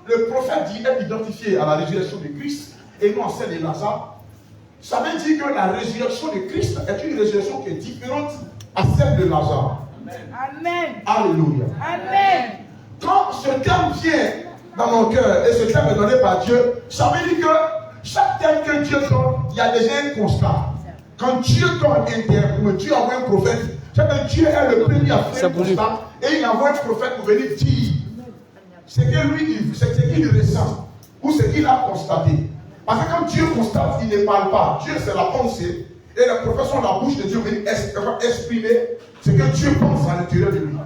le prophète dit être identifié à la résurrection de Christ et non à celle de Lazare, ça veut dire que la résurrection de Christ est une résurrection qui est différente à celle de Lazare. Amen. Alléluia. Amen. Quand ce terme vient dans mon cœur et ce terme est donné par Dieu, ça veut dire que chaque terme que Dieu donne, il y a déjà un constat. Quand Dieu donne un terme, Dieu envoie un prophète, c'est que Dieu est le premier à faire un constat et il envoie un prophète pour venir dire ce que lui, ce qu'il ressent ou ce qu'il a constaté. Parce que quand Dieu constate, il ne parle pas. Dieu, c'est la pensée. Et les prophètes sont la bouche de Dieu pour exprimer ce que Dieu pense à l'intérieur de lui.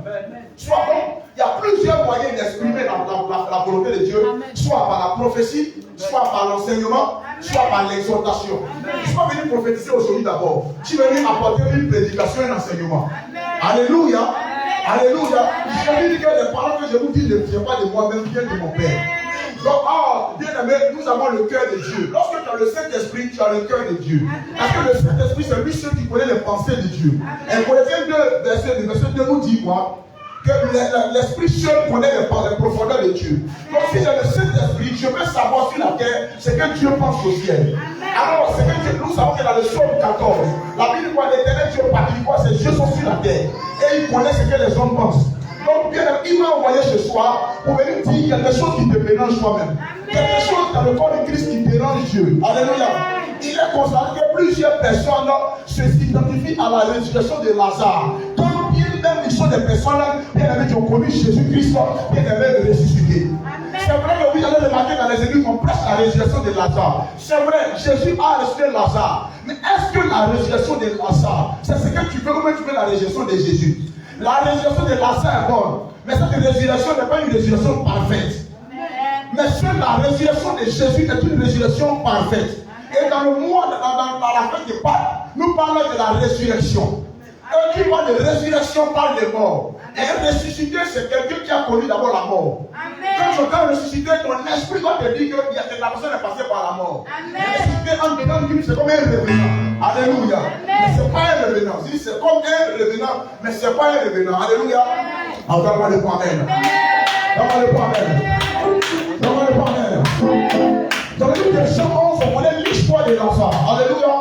Soit donc, il y a plusieurs moyens d'exprimer la volonté de Dieu, soit par la prophétie, soit par l'enseignement, soit par l'exhortation. Je ne suis pas venu prophétiser aujourd'hui d'abord. Je suis venu apporter une prédication et un enseignement. Alléluia. Alléluia. Je veux dire que les paroles que je vous dis ne viennent pas de moi-même, viennent de mon Père. Donc, bien aimé, nous avons le cœur de Dieu. Lorsque tu as le Saint-Esprit, tu as le cœur de Dieu. Parce que le Saint-Esprit, c'est lui seul qui connaît les pensées de Dieu. Et Colossiens 2, verset 2 nous dit quoi? Que l'Esprit seul connaît les profondeurs de Dieu. Donc, si j'ai le Saint-Esprit, je peux savoir sur la terre ce que Dieu pense au ciel. Alors, c'est que Dieu, nous savons que dans le Psaume 14, la Bible dit quoi? L'Éternel Dieu partit quoi? Ses yeux sont sur la terre. Et il connaît ce que les hommes pensent. Donc, bien, il m'a envoyé ce soir pour venir dire quelque chose qui te mélange toi-même. Quelque chose dans le corps de Christ qui dérange Dieu. Alléluia. Il est constaté que plusieurs personnes s'identifient à la résurrection de Lazare. Comme bien même ils sont des personnes bien aimées qui ont connu Jésus-Christ, bien aimées ressuscité. C'est vrai que vous allez remarquer dans les églises qu'on prêche la résurrection de Lazare. C'est vrai, Jésus a ressuscité Lazare. Mais est-ce que la résurrection de Lazare, c'est ce que tu veux ou bien tu veux la résurrection de Jésus? La résurrection de Lazare est bonne, mais cette résurrection n'est pas une résurrection parfaite. Mais seule la résurrection de Jésus est une résurrection parfaite. Et dans le mois, dans la fête de Pâques, nous parlons de la résurrection. Et qui parle de résurrection parle de mort. Et ressuscité, c'est quelqu'un qui a connu d'abord la mort. Quand tu as ressuscité, ton esprit doit te dire que la personne est passée par la mort. Ressuscité en dedans, c'est comme un revenant. Alléluia. Mais ce n'est pas un revenant. C'est comme un revenant, mais ce n'est pas un revenant. Alléluia. Alors, donne-moi le point amen. Donne-moi le point amen. Donne-moi le point amen. Dans le livre de Jean 11, on connaît l'histoire de Lazare. Alléluia.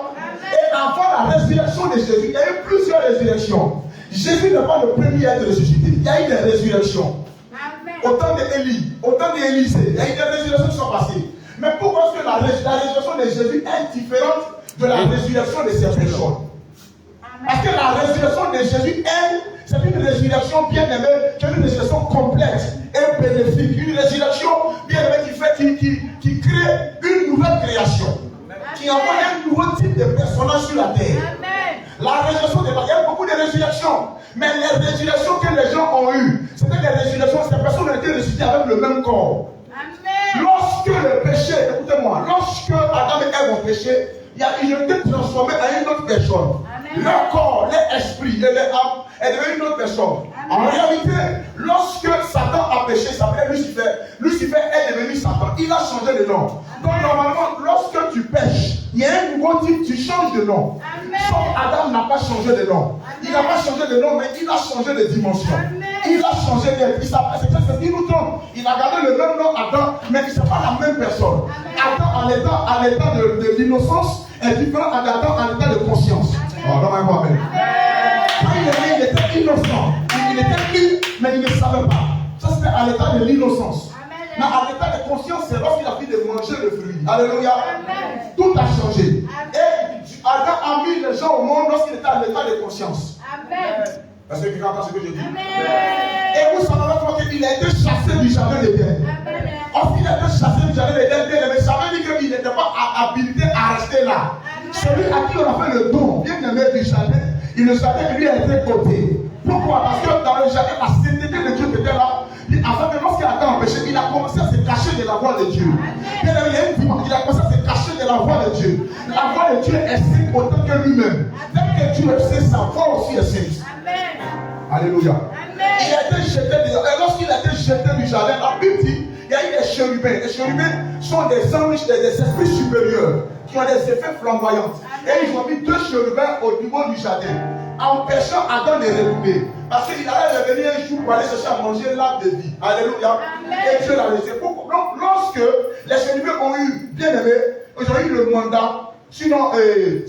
Et avant la résurrection de Jésus, il y a eu plusieurs résurrections. Jésus n'est pas le premier à être ressuscité. Il y a eu des résurrections. Autant d'Élie, autant d'Élisée. Il y a eu des résurrections qui sont passées. Mais pourquoi est-ce que la résurrection de Jésus est différente de la résurrection de ces personnes? Parce que la résurrection de Jésus, c'est une résurrection bien aimée, c'est une résurrection complète et bénéfique. Une résurrection bien aimée qui les résurrections que les gens ont eues, c'était des résurrections, ces personnes ont été ressuscitées avec le même corps. Amen. Lorsque le péché, écoutez-moi, lorsque Adam et Ève ont péché, ils ont été transformés en une autre personne. Amen. Leur corps, leur esprit et leur âme est devenu une autre personne. Amen. En réalité, lorsque Satan a péché, il s'appelait Lucifer. Lucifer est devenu Satan. Il a changé de nom. Donc normalement, lorsque tu pêches, il y a un nouveau type, tu changes de nom. Amen. Sauf Adam n'a pas changé de nom. Il n'a pas changé de nom, mais il a changé de dimension. Amen. Il a changé d'être. C'est ce qui nous trompe. Il a gardé le même nom Adam, mais il n'est pas la même personne. Amen. Adam, en l'état de l'innocence, est différent en l'état de conscience. Amen. Amen. Quand il est né, il était innocent. Il était libre, mais il ne savait pas. Ça, c'était à l'état de l'innocence. Mais à l'état de conscience, c'est lorsqu'il a fini de manger le fruit. Alléluia. Amen. Tout a changé. Amen. Et Adam a mis les gens au monde lorsqu'il était à l'état de conscience. Amen. Est-ce que quelqu'un entend ce que je dis? Amen. Et vous savez comment il a été chassé du jardin d'Éden. Amen. Lorsqu'il a été chassé du jardin d'Éden, mais ça veut dire qu'il n'était pas habilité à rester là. Celui à qui on a fait le don, bien aimé du jardin, le jardin lui a été ôté. Pourquoi? Parce que dans le jardin, la sainteté de Dieu était là. Afin que lorsqu'il a été empêché, il a commencé à se cacher de la voix de Dieu. Il a commencé à se cacher de la voix de Dieu. La voix de Dieu est sainte autant que lui-même. Dès que Dieu est saint, sa voix aussi est sainte. Amen. Alléluia. Amen. Il a été jeté et lorsqu'il a été jeté du jardin, la Bible dit, il y a eu des chérubins. Les chérubins sont des anges, des esprits supérieurs qui ont des effets flamboyants. Et ils ont mis 2 chérubins au niveau du jardin, empêchant Adam de retomber. Parce qu'il allait revenir un jour pour aller chercher à manger l'arbre de vie. Alléluia. Amen. Et Dieu l'a laissé. Donc, lorsque les chérubins ont eu, bien aimé, ils ont eu le mandat, sinon,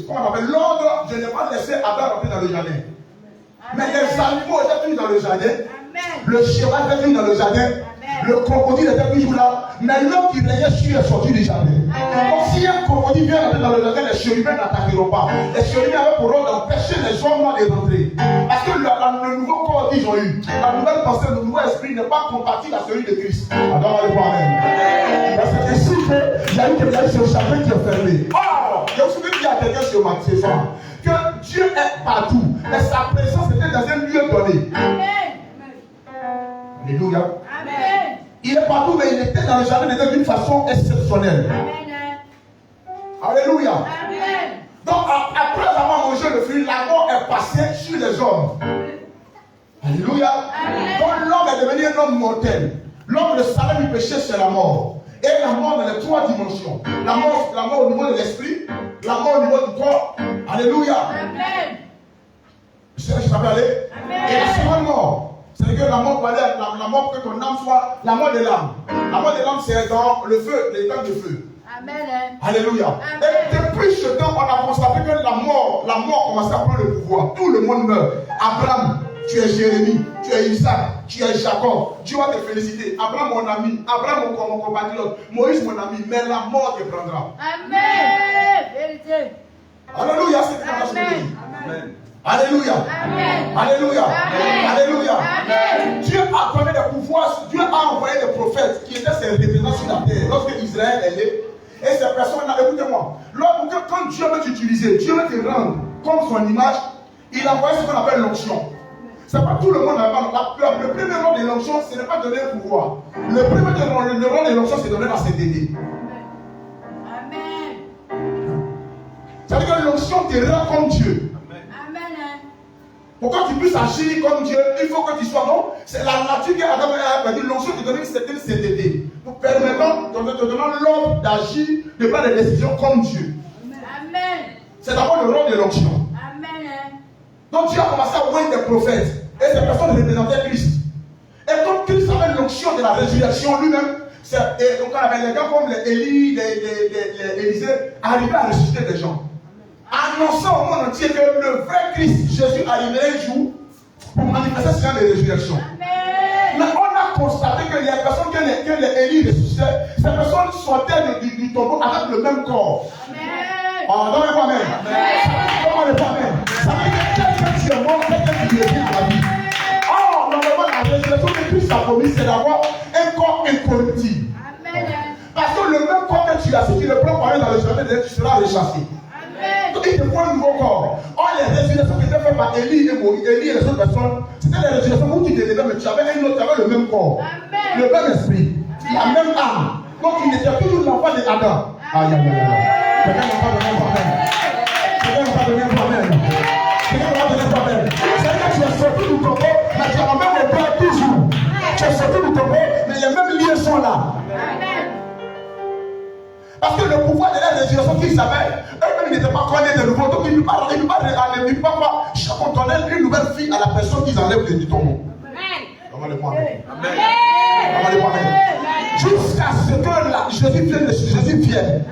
comment on appelle, l'ordre, je n'ai pas laissé Adam rentrer dans le jardin. Mais les animaux étaient venus dans le jardin. Amen. Le cheval était venu dans le jardin. Le crocodile était toujours là. Mais l'homme qui régnait sur est sorti du jardin. Donc si un crocodile vient rentrer dans le jardin, les chérubins n'attaqueront pas. Les chérubins avaient pour ordre d'empêcher les hommes de rentrer. Parce que le nouveau corps qu'ils ont eu, la nouvelle pensée, le nouveau esprit n'est pas compatible à celui de Christ. Adam allez voir même. C'est ici qu'il y a eu quelqu'un sur le jardin qui est fermé. Or, je me souviens qu'il y a quelqu'un sur ma téléphone. Que Dieu est partout, mais sa présence était dans un lieu donné. Amen. Alléluia. Amen. Il est partout, mais il était dans le jardin d'une façon exceptionnelle. Amen. Alléluia. Amen. Donc, après avoir mangé le fruit, la mort est passée sur les hommes. Alléluia. Amen. Donc, l'homme est devenu un homme mortel. L'homme, le salaire du péché, c'est la mort. Et la mort dans les 3 dimensions. La mort au niveau de l'esprit, la mort au niveau du corps. Alléluia. Amen. Je sais que je t'avais aller. Amen. Et la seconde mort, c'est que la mort pour la mort pour que ton âme soit la mort de l'âme. La mort de l'âme, c'est dans le feu, les temps de feu. Amen. Alléluia. Amen. Et depuis ce temps, on a constaté que la mort commençait à prendre le pouvoir. Tout le monde meurt. Abraham, tu es Jérémie, tu es Isaac, tu es Jacob. Dieu va te féliciter. Abraham, mon ami. Abraham, mon compatriote. Moïse, mon ami. Mais la mort te prendra. Amen. Vérité. Alléluia. C'est ce que je dis. Amen. Alléluia. Amen. Alléluia. Amen. Alléluia. Amen. Dieu a donné des pouvoirs. Dieu a envoyé des prophètes qui étaient ses représentants sur la terre. Lorsque Israël est né, et ces personnes-là, écoutez-moi, quand Dieu veut t'utiliser, Dieu veut te rendre comme son image, il a envoyé ce qu'on appelle l'onction. C'est pas tout le monde n'a pas. Le premier rôle de l'onction, ce n'est pas donner un pouvoir. Le premier rôle de l'onction, c'est donner la sainteté. Amen. C'est-à-dire que l'onction te rend comme Dieu. Amen. Pour que tu puisses agir comme Dieu, il faut que tu sois non. C'est la nature qui a perdu. L'onction te donne une certaine sainteté. Pour permettre, te donnant l'ordre d'agir, de prendre des décisions comme Dieu. Amen. C'est d'abord le rôle de l'onction. Amen. Donc Dieu a commencé à envoyer des prophètes. Et ces personnes représentaient Christ. Et quand Christ avait l'onction de la résurrection lui-même, donc on avait les gars comme les Élie, les Élisée, arrivaient à ressusciter des gens. Annonçant au monde entier que le vrai Christ, Jésus, arriverait un jour pour manifester ce genre de résurrection. Amen. Mais on a constaté que les personnes que les Élie ressuscitaient, ces personnes sortaient du tombeau avec le même corps. Amen. Oh, non, mais pas même. Comment le pas même? Ça veut dire que quelqu'un qui est mort, quelqu'un qui est venu dans la vie. Oh, normalement, la résurrection que Christ a promis, c'est d'avoir un corps incorruptible. Amen. Parce que le même corps que tu as, si tu le prends pour aller dans le jardin, tu seras rechassé. Amen. Donc, il te prend un nouveau corps. Or, les résurrections qui étaient faites par Élie et les autres personnes, c'était les résurrections où tu te levais, mais tu avais un autre, tu avais le même corps, le même esprit, la même âme. Donc, il était toujours l'enfant de Adam. Aïe, aïe, aïe. Quelqu'un n'a pas donné un problème. Quelqu'un n'a pas donné un problème. Quelqu'un n'a pas donné un problème. C'est-à-dire que tu es sorti du tombeau, mais tu as la même peur toujours. Tu es sorti du tombeau, mais les mêmes liens sont là. Parce que le pouvoir de la résurrection qu'ils avaient, eux-mêmes n'étaient pas connus de nouveau. Donc ils ne peuvent pas donner une nouvelle vie à la personne qu'ils enlèvent du tombeau. Jusqu'à ce que Jésus vienne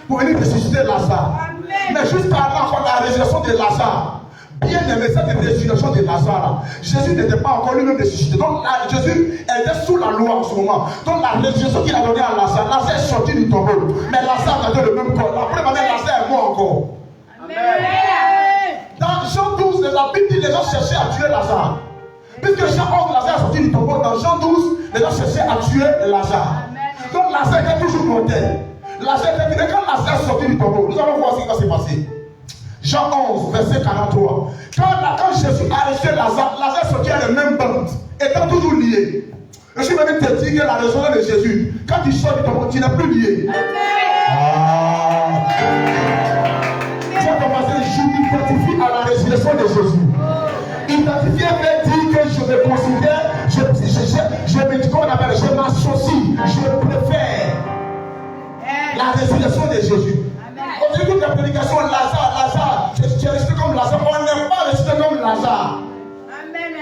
pour venir ressusciter Lazare. Mais jusqu'à là, la résurrection de Lazare, bien aimé, cette résurrection de Lazare, Jésus n'était pas encore lui-même ressuscité. Donc Jésus était sous la loi en ce moment. Donc la résurrection qu'il a donnée à Lazare, Lazare est sorti du tombeau. Mais Lazare a donné le même corps. Après, Lazare est mort encore. Dans Jean 12, la Bible dit que les gens cherchaient à tuer Lazare. Puisque Jean 11, Lazare est sorti du tombeau. Dans Jean 12, les gens cherchaient à tuer Lazare. Donc Lazare était toujours mortel. Lazare était venu. Quand Lazare est sorti du tombeau, nous allons voir ce qui va se passer. Jean 11, verset 43. Quand Jésus a arrêté Lazare, Lazare est sorti à la même bande, étant toujours lié. Je suis venu te dire que la résurrection de Jésus, quand tu sors du tombeau, tu n'es plus lié. Tu as commencé à identifier à la résurrection de Jésus. Identifier veut dire que je me considère, je m'associe, je préfère la résurrection de Jésus. Au début de la prédication, Lazare, tu es resté comme Lazare. On n'est pas resté comme Lazare. Amen.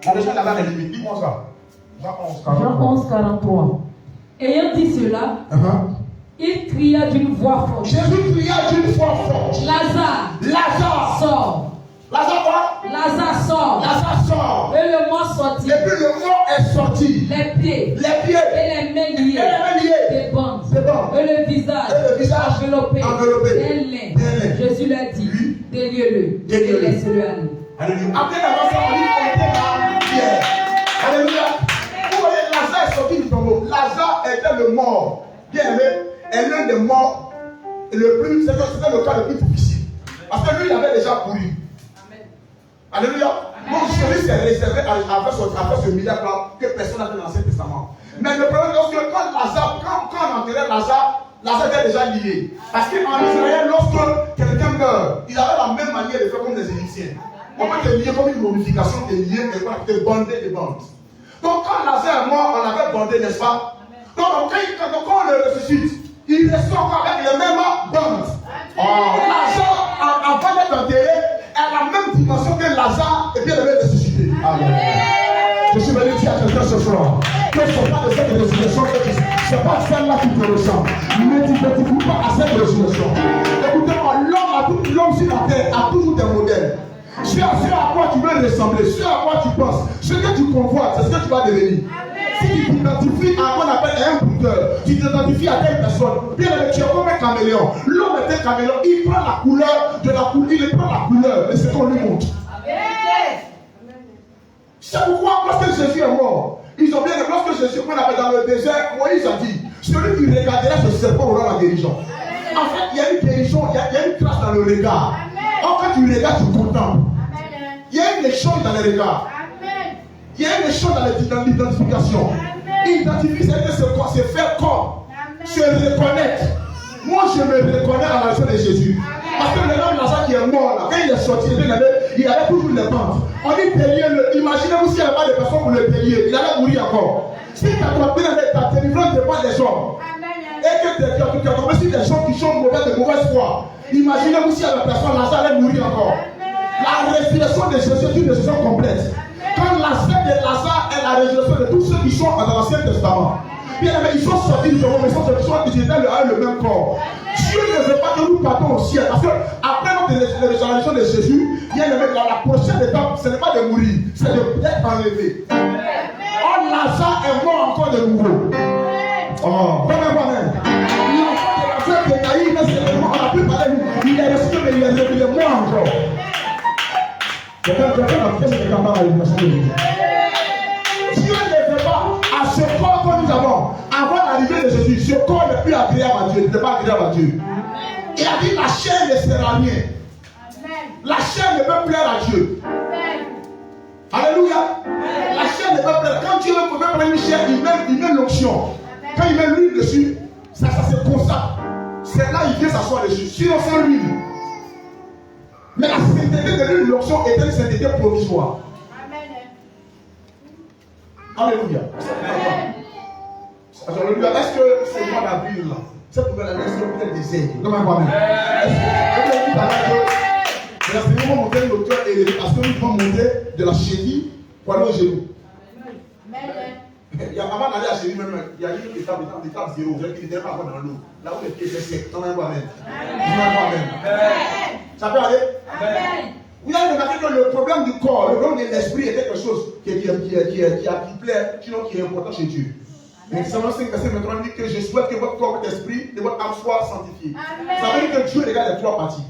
La résurrection de Lazare est limite. Dis-moi ça. Jean 11, 43. Ayant dit cela, il cria d'une voix forte. Jésus cria d'une voix forte. Lazare, sors. Lazare quoi? Lazare sort. Lazare sort. Et le mort sortit. Et puis le mort est sorti. Les pieds. Les pieds. Et les mains liées. Des bandes. Et le visage. Enveloppé. D'un lin. Jésus leur dit, déliez-le. Et laissez-le aller. Alléluia. Après d'avoir ça, on dit qu'on était là. Pierre. Alléluia. Vous voyez, Lazare est sorti du tombeau. Lazare était le mort. Bien aimé, est l'un des morts. C'était le cas le plus difficile. Parce que lui, il avait déjà couru. Alléluia. Donc celui s'est réservé à faire ce miracle-là que personne n'a fait dans l'Ancien Testament. Mais le problème, c'est que quand on enterrait Lazare était déjà lié. Parce qu'en Israël, lorsque quelqu'un meurt, il avait la même manière de faire comme les Égyptiens. On peut te lier comme une momification, te lier, te bander des bandes. Donc quand Lazare est mort, on l'avait bandé, n'est-ce pas? Donc quand on le ressuscite, il reste encore avec les mêmes bandes. Lazare, avant d'être enterré, à la même dimension que Lazare et bien le ressuscité. Amen. Je suis venu dire à quelqu'un ce soir que ce n'est pas de cette résurrection que tu sais. Ce n'est pas celle-là qui te ressemble. Ne t'identifies pas à cette résurrection. Écoutez-moi, l'homme sur la terre a toujours des modèles. Ce à quoi tu veux ressembler, ce à quoi tu penses, ce que tu convoites, c'est ce que tu vas devenir. Si tu t'identifies à quoi on appelle un brouteur, tu t'identifies à telle personne, bien tu es comme un caméléon. L'homme est un caméléon, il prend la couleur de la couleur, il prend la couleur de ce qu'on lui montre. C'est pourquoi lorsque Jésus est mort, ils ont bien aimé, lorsque Jésus qu'on appelle dans le désert, Moïse a dit, celui qui regardera ce serpent aura la guérison. En fait, il y a une guérison, il y a une trace dans le regard. Quand tu regardes, tu contemples. Il y a une échange dans les regards. Il y a une échange dans l'identification. Identifier, c'est faire comme, se reconnaître. Moi, je me reconnais à la vie de Jésus. Parce que le homme Lazare qui est mort, là, quand il est sorti, il avait toujours les bandes. On dit délier-le. Imaginez-vous s'il n'y avait pas de personne pour le délier. Il allait mourir encore. Si tu as tombé dans ta délivrance, ce n'est pas des hommes. Et que tu as tombé sur des gens qui sont mauvais, de mauvaise foi. Imaginez-vous s'il y avait personne, Lazare allait mourir encore. La résurrection de Jésus est une résurrection complète. Quand la scène de Lazare est la résurrection de tous ceux qui sont dans l'Ancien Testament. Bien aimé, ils sont sortis du tombeau, mais ils étaient le même corps. Dieu ne veut pas que nous partons au ciel. Parce que après la résurrection de Jésus, bien aimé, la prochaine étape, ce n'est pas de mourir, c'est d'être enlevé. Oh, Lazare est mort encore de nouveau. Oh, amen. L'enfant de Caïn, on n'a plus parlé, il est resté, mais il est mort encore. Quelqu'un a fait ce camarade à l'université de Jésus. Dieu ne veut pas à ce corps que nous avons, avant l'arrivée de Jésus, ce corps n'est plus agréable à Dieu, n'est pas agréable à Dieu. Il a dit la chair ne sert à rien. La chair ne peut plaire à Dieu. Alléluia. La chair ne peut plaire. Quand Dieu veut prendre une chair, il met l'onction. Quand il met l'huile dessus, ça se consacre. C'est là qu'il vient s'asseoir dessus. Sinon, sans l'huile. Mais la sainteté de l'huile, l'onction est une sainteté provisoire. Alléluia. Alléluia. Est-ce que c'est moi la Bible là? Cette nouvelle année, c'est peut-être des aigles. Comment moi-même? Est-ce que l'enseignement va montrer l'auteur et parce que nous devons monter de la cheville pour aller au genou. Il y a avant d'aller à la cheville, même, il y a une étape 0. Vous n'était pas dans l'eau. Là où les pieds étaient secs. Comment moi-même? Ça peut aller? Vous avez remarqué que le problème du corps, le problème de l'esprit est quelque chose qui plaît, sinon qui est important chez Dieu. Mais Samuel 5, verset 23 dit que je souhaite que votre corps, votre esprit et votre âme soient sanctifiés. Ça veut dire que Dieu regarde les trois parties.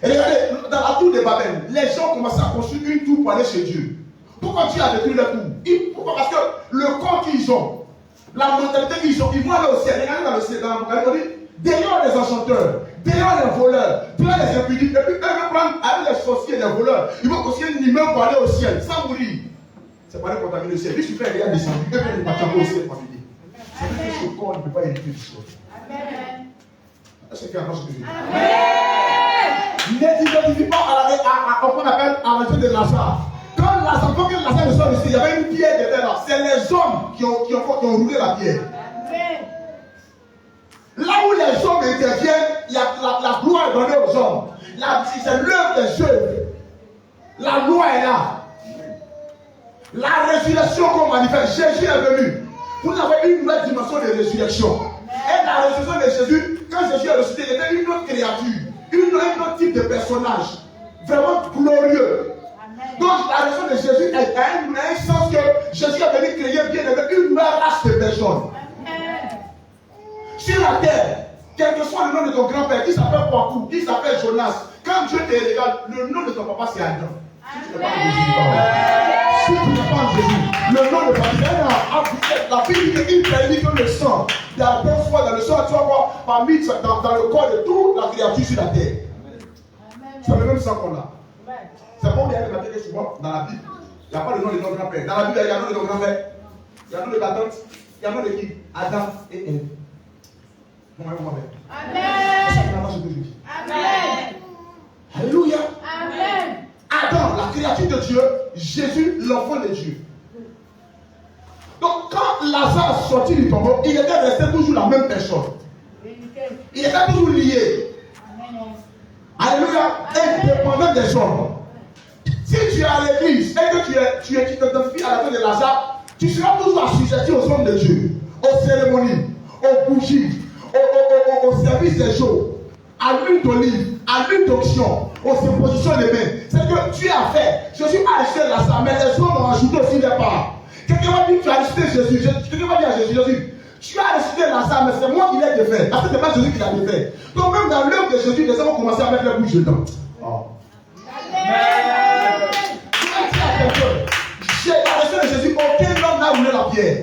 Et regardez, dans la tour de Babel, les gens commençaient à construire une tour pour aller chez Dieu. Pourquoi Dieu a détruit la tour? Pourquoi? Parce que le corps qu'ils ont, la mentalité qu'ils ont, ils vont aller au ciel. Regardez dans le ciel, dans l'Apocalypse, derrière les enchanteurs, derrière les voleurs, derrière les impudiques, et puis eux vont prendre avec les sorciers et les voleurs, ils vont construire une immeuble pour aller au ciel, sans mourir. C'est pas aller contaminer le ciel. Lui, tu fais rien descendu, eux viennent partir au ciel pour venir. Ça veut dire que ce corps ne peut pas hériter du ciel. Est-ce que tu entends ce que je dis? N'identifie pas à qu'on appelle à l'entrée de Lazare. Quand Lazare ne sort ici, il y avait une pierre qui était là. C'est les hommes qui ont roulé la pierre. Là où les hommes interviennent, la gloire est donnée aux hommes. C'est l'œuvre des œuvres. La loi est là. La résurrection qu'on manifeste, Jésus est venu. Vous avez une nouvelle dimension de résurrection. Et la résurrection de Jésus, quand Jésus est ressuscité, il était une autre créature, un autre type de personnage, vraiment glorieux. Donc la résurrection de Jésus a un sens que Jésus est venu créer bien avec une nouvelle race de personnes. Sur la terre, quel que soit le nom de ton grand-père, qui s'appelle Kwaku, qui s'appelle Jonas, quand Dieu te regarde, le nom de ton papa c'est Adam. Si tu n'es pas en Jésus, le nom de ton papa, la Bible dit qu'il prédit que le sang, la bonne foi dans le sang, tu vas voir parmi dans le corps de toute la créature sur la terre. C'est le même sang qu'on a. C'est bon, il y a des matériaux souvent dans la Bible. Il n'y a pas le nom de ton grand-père. Dans la Bible, il y a le nom de ton grand-père. Il y a le nom de ta tante. Il y a le nom de qui? Adam et Ève. Amen. Amen. Alléluia. Amen. Adam, la créature de Dieu, Jésus, l'enfant de Dieu. Donc, quand Lazare est sorti du tombeau, il était resté toujours la même personne. Il était toujours lié. Alléluia. Indépendant des hommes. Si tu es à l'église et que tu t'identifies à la fin de Lazare, tu seras toujours assujetti aux hommes de Dieu, aux cérémonies, aux bougies, au service des jours, à l'huile d'olive, à l'huile d'onction, aux impositions des mains. C'est que tu as fait. Jésus a acheté Lazare, mais les hommes ont ajouté aussi des parts. Quelqu'un va dire que tu as ressuscité Jésus. Quelqu'un va dire à Jésus, tu as ressuscité Lazare, mais c'est moi qui l'ai défait. Parce que ce n'est pas Jésus qui l'a défait. Donc même dans l'œuvre de Jésus, les hommes ont commencé à mettre les bouches dedans. J'ai arrêté de Jésus, aucun homme n'a roulé la pierre.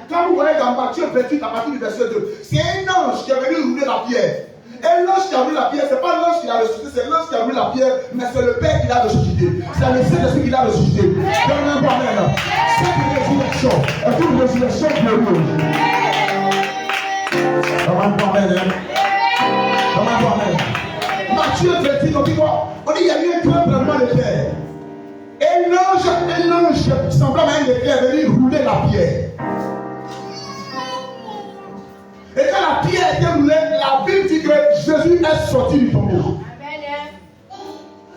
Quand vous voyez dans Matthieu 28 à partir du verset 2, c'est un ange qui est venu rouler la pierre. Et l'ange qui a roulé la pierre, ce n'est pas l'ange qui l'a ressuscité, c'est l'ange qui a roulé la pierre, mais c'est le Père qui l'a ressuscité. C'est le Saint-Esprit qui l'a ressuscité. Donne-moi Amen. Cette résurrection est une résurrection glorieuse. Donne-moi Amen. Donne-moi Amen. Matthieu 28, on dit quoi? On dit il y a eu un grand tremblement de terre. Et l'ange semblable à un éclair est venu rouler la pierre. Et quand la pierre était roulée, la Bible dit que Jésus est sorti du tombeau.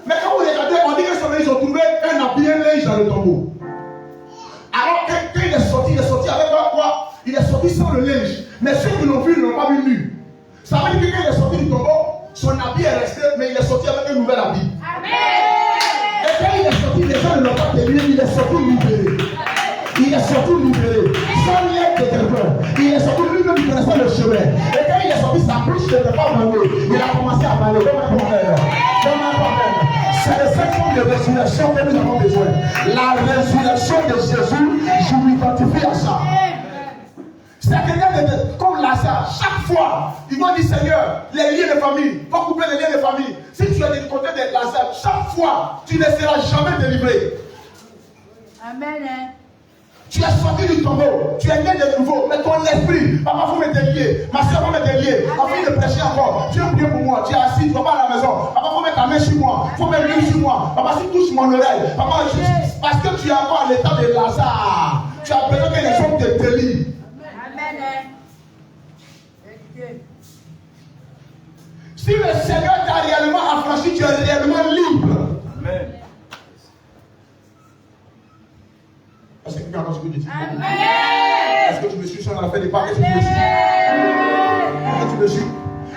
Mais quand vous regardez, on dit que ils ont trouvé un habillé linge dans le tombeau. Alors quand il est sorti avec quoi? Il est sorti sans le linge. Mais ceux qui l'ont vu ne l'ont pas vu nu. Ça veut dire que quand il est sorti du tombeau, son habit est resté, mais il est sorti avec un nouvel habit. Et quand il est sorti, les gens ne l'ont pas terminé, il est sorti libéré. Il est sorti libéré, sans lien de quelqu'un. Il est sorti lui-même, il connaissait le chemin. Et quand il est sorti, sa bouche n'était pas bandée. Il a commencé à parler. C'est de cette forme de résurrection que nous avons besoin. La résurrection de Jésus, je m'identifie à ça. C'est quelqu'un comme la Lazare, chaque fois, ils vont dire Seigneur, les liens de famille, va couper les liens de famille. Si tu es du côté de Lazare, chaque fois, tu ne seras jamais délivré. Amen. Tu es sorti du tombeau, tu es né de nouveau, mais ton esprit, papa, faut me délier, ma soeur, faut me délier, afin de prêcher encore. Tu es prié pour moi, tu es assis, tu vas pas à la maison, papa, faut mettre ta main sur moi, faut mettre l'huile sur moi, papa, si tu touches mon oreille, papa, parce que tu es encore à l'état de Lazare, tu as besoin que les hommes te délient. Amen. Si le Seigneur t'a réellement affranchi, tu es réellement libre. Amen. Est-ce que tu entends ce que je dis? Amen. Est-ce que tu me suis sur la fin des pas? Est-ce que tu me suis? Est-ce que tu me suis?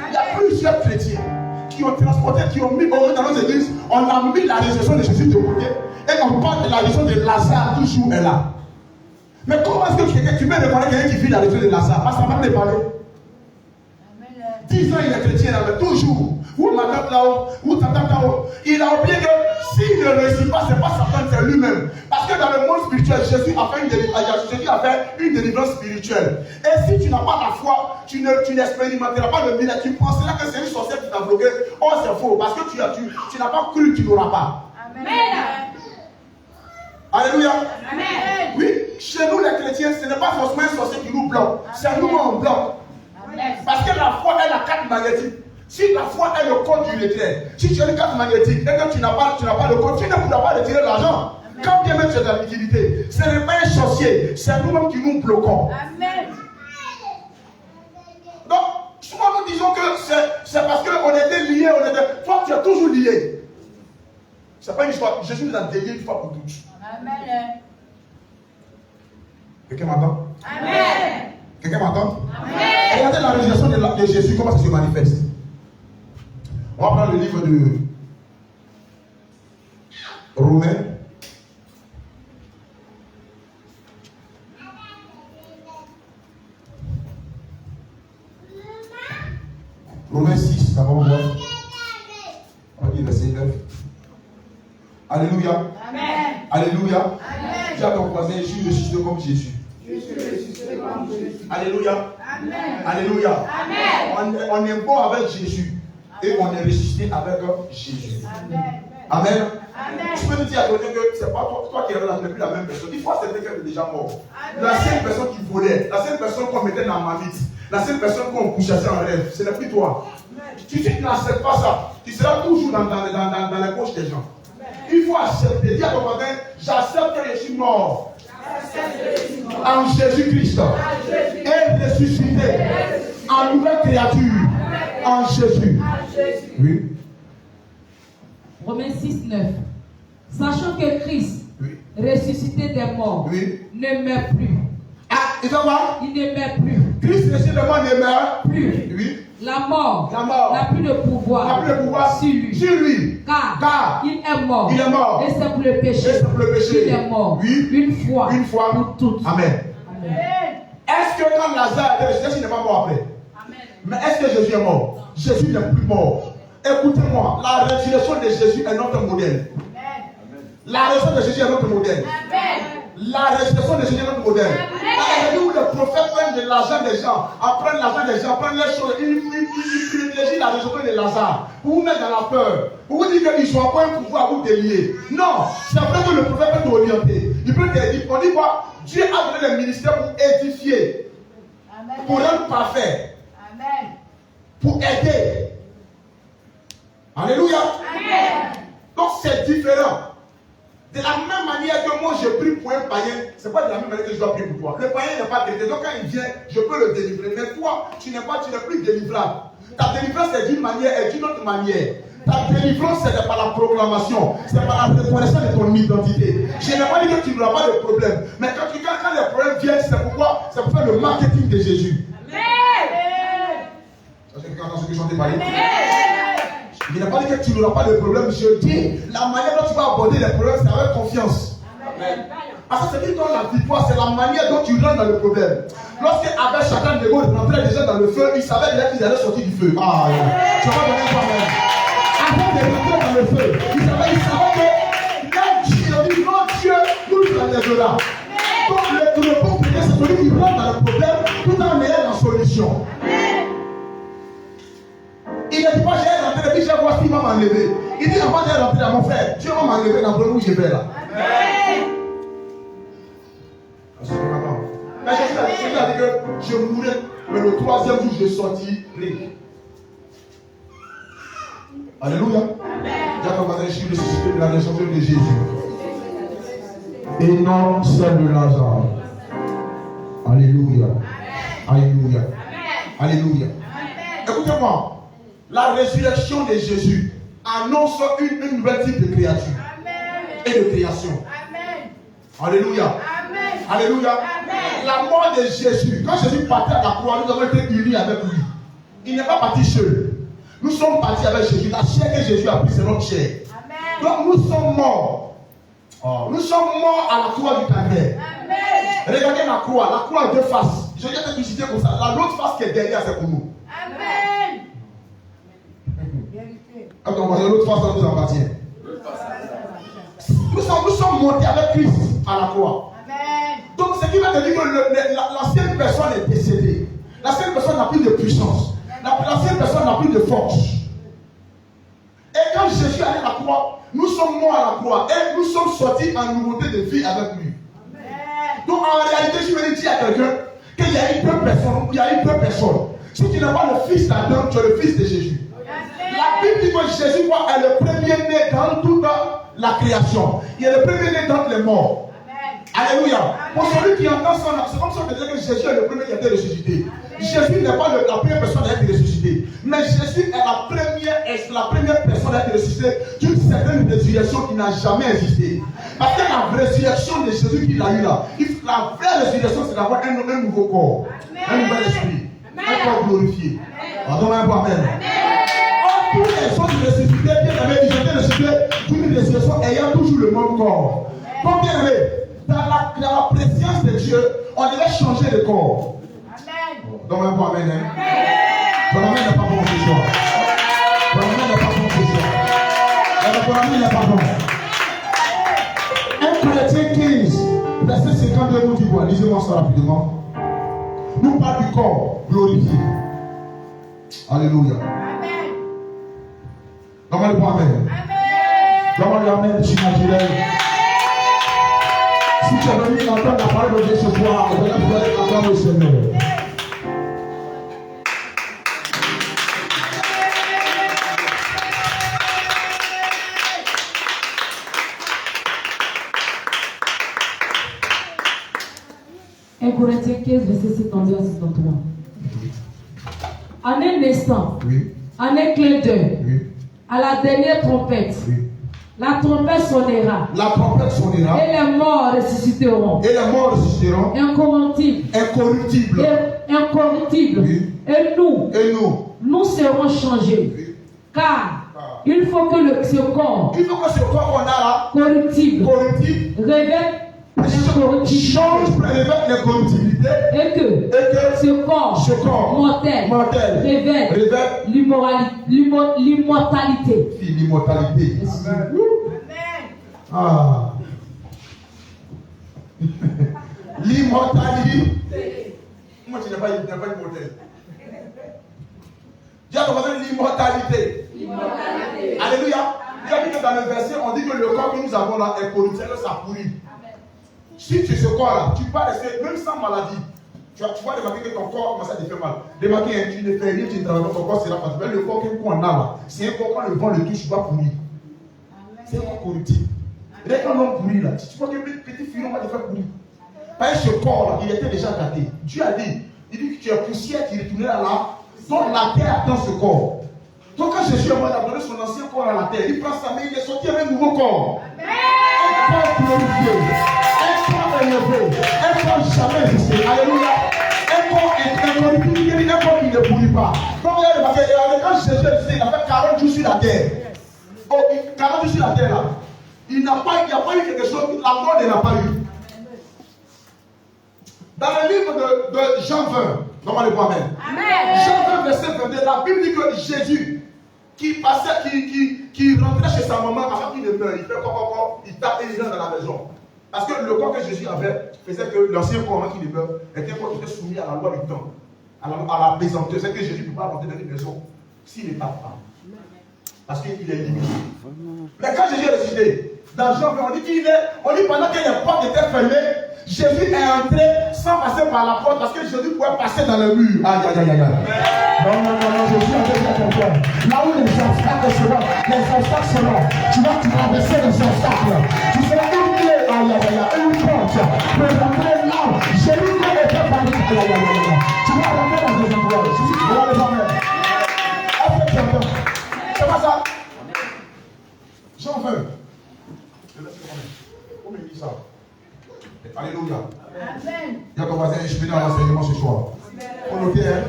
Il y a plusieurs chrétiens qui ont transporté, qui ont mis dans nos églises, on a mis la résurrection de Jésus de côté et on parle de la résurrection de Lazare toujours est là. Mais comment est-ce que tu peux reconnaître quelqu'un qui vit la résurrection de Lazare? Parce que ça va te parler. 10 ans il est chrétien là, mais toujours, ou madame là-haut, ou tata là-haut, il a oublié que s'il ne réussit pas, c'est pas Satan, c'est lui-même. Parce que dans le monde spirituel, Jésus a fait une délivrance spirituelle. Et si tu n'as pas la foi, tu n'expérimenteras pas le miracle. Tu penseras que c'est une sorcière qui t'a bloqué. Oh, c'est faux, parce que tu n'as pas cru, tu n'auras pas. Amen. Alléluia. Amen. Oui, chez nous les chrétiens, ce n'est pas forcément un sorcier qui nous bloque. C'est nous on bloque. Parce que la foi est la carte magnétique. Si la foi est le code du retrait, si tu as une carte magnétique et que tu n'as pas le code, tu ne pourras pas retirer l'argent. Quand bien même tu as de la liquidité, ce n'est pas un sorcier, c'est nous-mêmes qui nous bloquons. Amen. Donc, souvent nous disons que c'est parce qu'on était liés, toi tu es toujours lié. Ce n'est pas une histoire. Jésus nous a déliés une fois pour toutes. Amen. Quelqu'un m'entend? Amen. Quelqu'un m'entend? Amen. Regardez la réalisation de Jésus, comment ça se manifeste. On va prendre le livre de Romains. Romains 6, d'abord on va voir. On va dire verset 9. Alléluia. Amen. Alléluia. Amen. Dis à ton voisin, je suis ressuscité comme Jésus. Alléluia. Amen. Alléluia. Amen. On est bon avec Jésus et on est ressuscité avec Jésus. Amen. Amen. Amen. Je peux te dire à côté que c'est pas toi qui es là, tu n'es plus la même personne. Une fois c'était quelqu'un qui est déjà mort. La seule personne qui volait, la seule personne qu'on mettait dans ma vie, la seule personne qu'on couchassait en rêve, ce n'est plus toi. Si tu n'acceptes pas ça, tu seras toujours dans les poches des gens. Il faut accepter. Dis à ton voisin, j'accepte que je suis mort. En Jésus-Christ. Et ressuscité. En nouvelle créature. En Jésus. Oui. Romains 6, 9. Sachant que Christ, ressuscité des morts, ne meurt plus. Ah, il fait quoi? Il ne meurt plus. Christ ressuscité des morts ne meurt Plus. Oui. La mort n'a plus de pouvoir, N'a plus de pouvoir sur lui. Sur lui. Car il est mort. Il est mort. Et c'est pour le péché. Et c'est pour le péché. Il est mort. Oui. Une fois. Pour toutes. Amen. Amen. Est-ce que quand Lazare était ressuscité, Jésus n'est pas mort après? Amen. Mais est-ce que Jésus est mort? Jésus n'est plus mort. Écoutez-moi, la résurrection de Jésus est notre modèle. La résurrection de Jésus est notre modèle. La résurrection de Jésus est notre modèle. Où le prophète prend de l'argent des gens, apprend l'argent des gens, prend les choses, il privilégie la résurrection de Lazare pour vous mettre dans la peur, pour vous dire qu'ils n'ont pas un pouvoir à vous délier. Non, c'est vrai que le prophète peut t'orienter. Il peut te dire, on dit quoi? Dieu a donné le ministère pour édifier, pour rendre parfait, pour aider. Alléluia. Donc c'est différent. De la même manière que moi je prie pour un païen, ce n'est pas de la même manière que je dois prier pour toi. Le païen n'est pas chrétien, donc quand il vient, je peux le délivrer. Mais toi, tu n'es plus délivrable. Ta délivrance est d'une manière et d'une autre manière. Ta délivrance, c'est par la proclamation, c'est par la reconnaissance de ton identité. Je n'ai pas dit que tu n'auras pas de problème. Mais quand les problèmes viennent, c'est pourquoi? C'est pour faire le marketing de Jésus. Amen. Est-ce que quelqu'un entend ce que je suis en train de parler? Je n'ai pas dit que tu n'auras pas de problème. Je dis la manière dont tu vas aborder les problèmes, c'est avec confiance. Amen. Parce que ce qui donne la victoire, c'est la manière dont tu rentres dans le problème. Lorsque avec chacun de vous rentrait déjà dans le feu, il savait déjà qu'ils allaient sortir du feu. Ah, tu vas donner un même. Avant de rentrer dans le feu, il savait que Dieu nous enlèvera. Donc le bon chrétien, c'est celui qui rentre dans le problème tout en ayant la solution. je vais là. Amen. Mais Jésus a dit que je mourrais, mais le troisième jour je sortirai. Alléluia. Dis à ton voisin, je suis ressuscité de la résurrection de Jésus. Et non celle de Lazare. Alléluia. Alléluia. Alléluia. Écoutez-moi. La résurrection de Jésus annonce une nouvelle type de créature. Et de création. Alléluia. Alléluia. La mort de Jésus. Quand Jésus partait à la croix, nous avons été unis avec lui. Il n'est pas parti seul. Nous sommes partis avec Jésus. La chair que Jésus a prise, c'est notre chair. Donc nous sommes morts. Nous sommes morts à la croix du calvaire. Regardez la croix a deux faces. Je viens de visiter comme ça. L'autre face qui est derrière, c'est pour nous. Amen. Quand on voit l'autre face, ça nous appartient. Nous sommes montés avec Christ à la croix. Donc ce qui va te dire que l'ancienne personne est décédée. L'ancienne personne n'a plus de puissance. L'ancienne personne n'a plus de force. Et quand Jésus allait à la croix, nous sommes morts à la croix et nous sommes sortis en nouveauté de vie avec lui. Donc en réalité, je veux dire à quelqu'un qu'il y a une deux personnes. Si tu n'es pas le fils d'Adam, tu es le fils de Jésus. La Bible dit que Jésus est le premier-né dans toute la création. Il est le premier-né dans les morts. Alléluia. Pour celui qui entend son c'est comme si on disait que Jésus est le premier qui a été ressuscité. Jésus n'est pas la première personne à être ressuscité. Mais Jésus est la première personne à être ressuscité d'une certaine résurrection qui n'a jamais existé. Parce que la résurrection de Jésus qu'il a eu là, la vraie résurrection, c'est d'avoir un nouveau corps, un nouvel esprit, un corps glorifié. Pardon, un peu amen. Tous les autres ressuscités, bien aimés, ils étaient ressuscités d'une résurrection ayant toujours le même corps. Donc, bien aimés, dans la présence de Dieu, on devait changer de corps. Donc, un peu amen. Ton amen n'est pas bon ce soir. Ton amen n'est pas bon ce soir. Ton amen n'est pas bon. 1 Corinthiens 15, verset 52 nous dit quoi? Lisez-moi ça rapidement. Nous parlons du corps glorifié. Alléluia. Demandez pour amen. Demandez amen, tu naturel. Si tu es venu entendre la parole de Dieu ce soir, on va pouvoir entendre le Seigneur. Corinthiens 15, verset 52 à 53. En un instant, en un clin d'œil, à la dernière trompette, la trompette sonnera. La trompette sonnera. Et les morts ressusciteront. Et les morts ressusciteront. Incorruptibles. Incorruptibles. Et incorruptibles. Et nous serons changés. Car il faut que ce corps qu'on a là, corruptible, révèle change, révèle l'incorruptibilité. Et que ce corps mortel révèle l'immortalité. L'immortalité. Ah. L'immortalité. Moi, tu n'es pas immortel. Dis à ton voisin l'immortalité. Alléluia. Il a dit que dans le verset, on dit que le corps que nous avons là est corruptible, ça pourrit. Si tu es ce corps-là, tu peux rester, même sans maladie. Tu vas remarquer que ton corps commence à te faire mal. Remarquez, tu ne fais rien, tu ne travailles pas, ton corps sera pas. Le corps qu'on a là, c'est un corps, quand le vent le touche, tu vas pourrir. C'est un corps corruptible. Dès qu'un homme pourrit là, tu vois que petit filon va te faire pourrir. Parce que ce corps-là, il était déjà gâté. Dieu a dit, il dit que tu es poussière, tu retourneras là. Donc la terre attend ce corps. Donc quand Jésus a donné son ancien corps à la terre, il prend sa main, il est sorti avec un nouveau corps. Un corps glorifié, un corps élevé, un corps jamais existé. Alléluia. Un corps incorruptible, un corps qui ne pourrit pas. Comme vous avez remarqué, quand Jésus est existé, il a fait 40 jours sur la terre. 40 jours sur la terre là. Il n'y a pas eu quelque chose, la mort n'a pas eu. Dans le livre de Jean 20, normalement le Amen. Jean 20, verset 22, la Bible dit que Jésus, qui passait, qui rentrait chez sa maman avant qu'il ne meure, il fait quoi, il tape et il rentre dans la maison. Parce que le corps que Jésus avait faisait que l'ancien corps avant qu'il ne meure était un corps qui était soumis à la loi du temps, à la pesanteur. C'est que Jésus ne peut pas rentrer dans une maison s'il ne tape pas. Parce qu'il est limité. Mais quand Jésus est ressuscité, dans Jean 20, on dit pendant que les portes étaient fermées, Jésus est entré sans passer par la porte parce que Jésus pouvait passer dans le mur. Aïe, aïe, aïe, aïe. Non, Jésus a déjà compris. Là où les obstacles seront, tu vas traverser les obstacles. Tu seras une clé, aïe, aïe, aïe, une porte. Pour rentrer là où Jésus était parti. Aïe, aïe, aïe. Tu vas rentrer dans des endroits. Voilà les hommes. Est-ce que tu entends? C'est pas ça? Jean 20. Je laisse le comment il dit ça? Alléluia. Amen. Il y a ton voisin, je suis dans l'enseignement ce soir. Il faut noter, hein?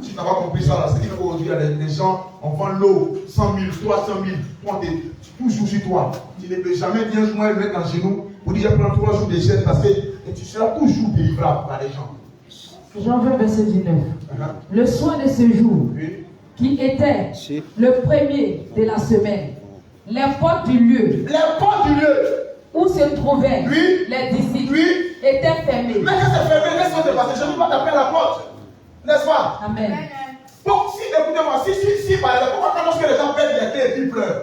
Si tu n'as pas compris ça, là, c'est qu'aujourd'hui, les gens, on vend l'eau, 100 000, 300 000, toujours sur toi. Tu ne peux jamais dire, moi, le mettre en genou pour dire, prends 3 jours de gêne parce que tu seras toujours délivrable par les gens. Jean 20, verset 19. Le soir de ce jour, qui était le premier de la semaine, les portes du lieu où se trouvaient les disciples étaient fermées. Mais quand c'est fermé, laisse-moi te passer. Je ne vais pas taper la porte. N'est-ce pas? Amen. Donc, écoutez-moi, si par exemple, pourquoi lorsque les gens perdent les clés, ils pleurent?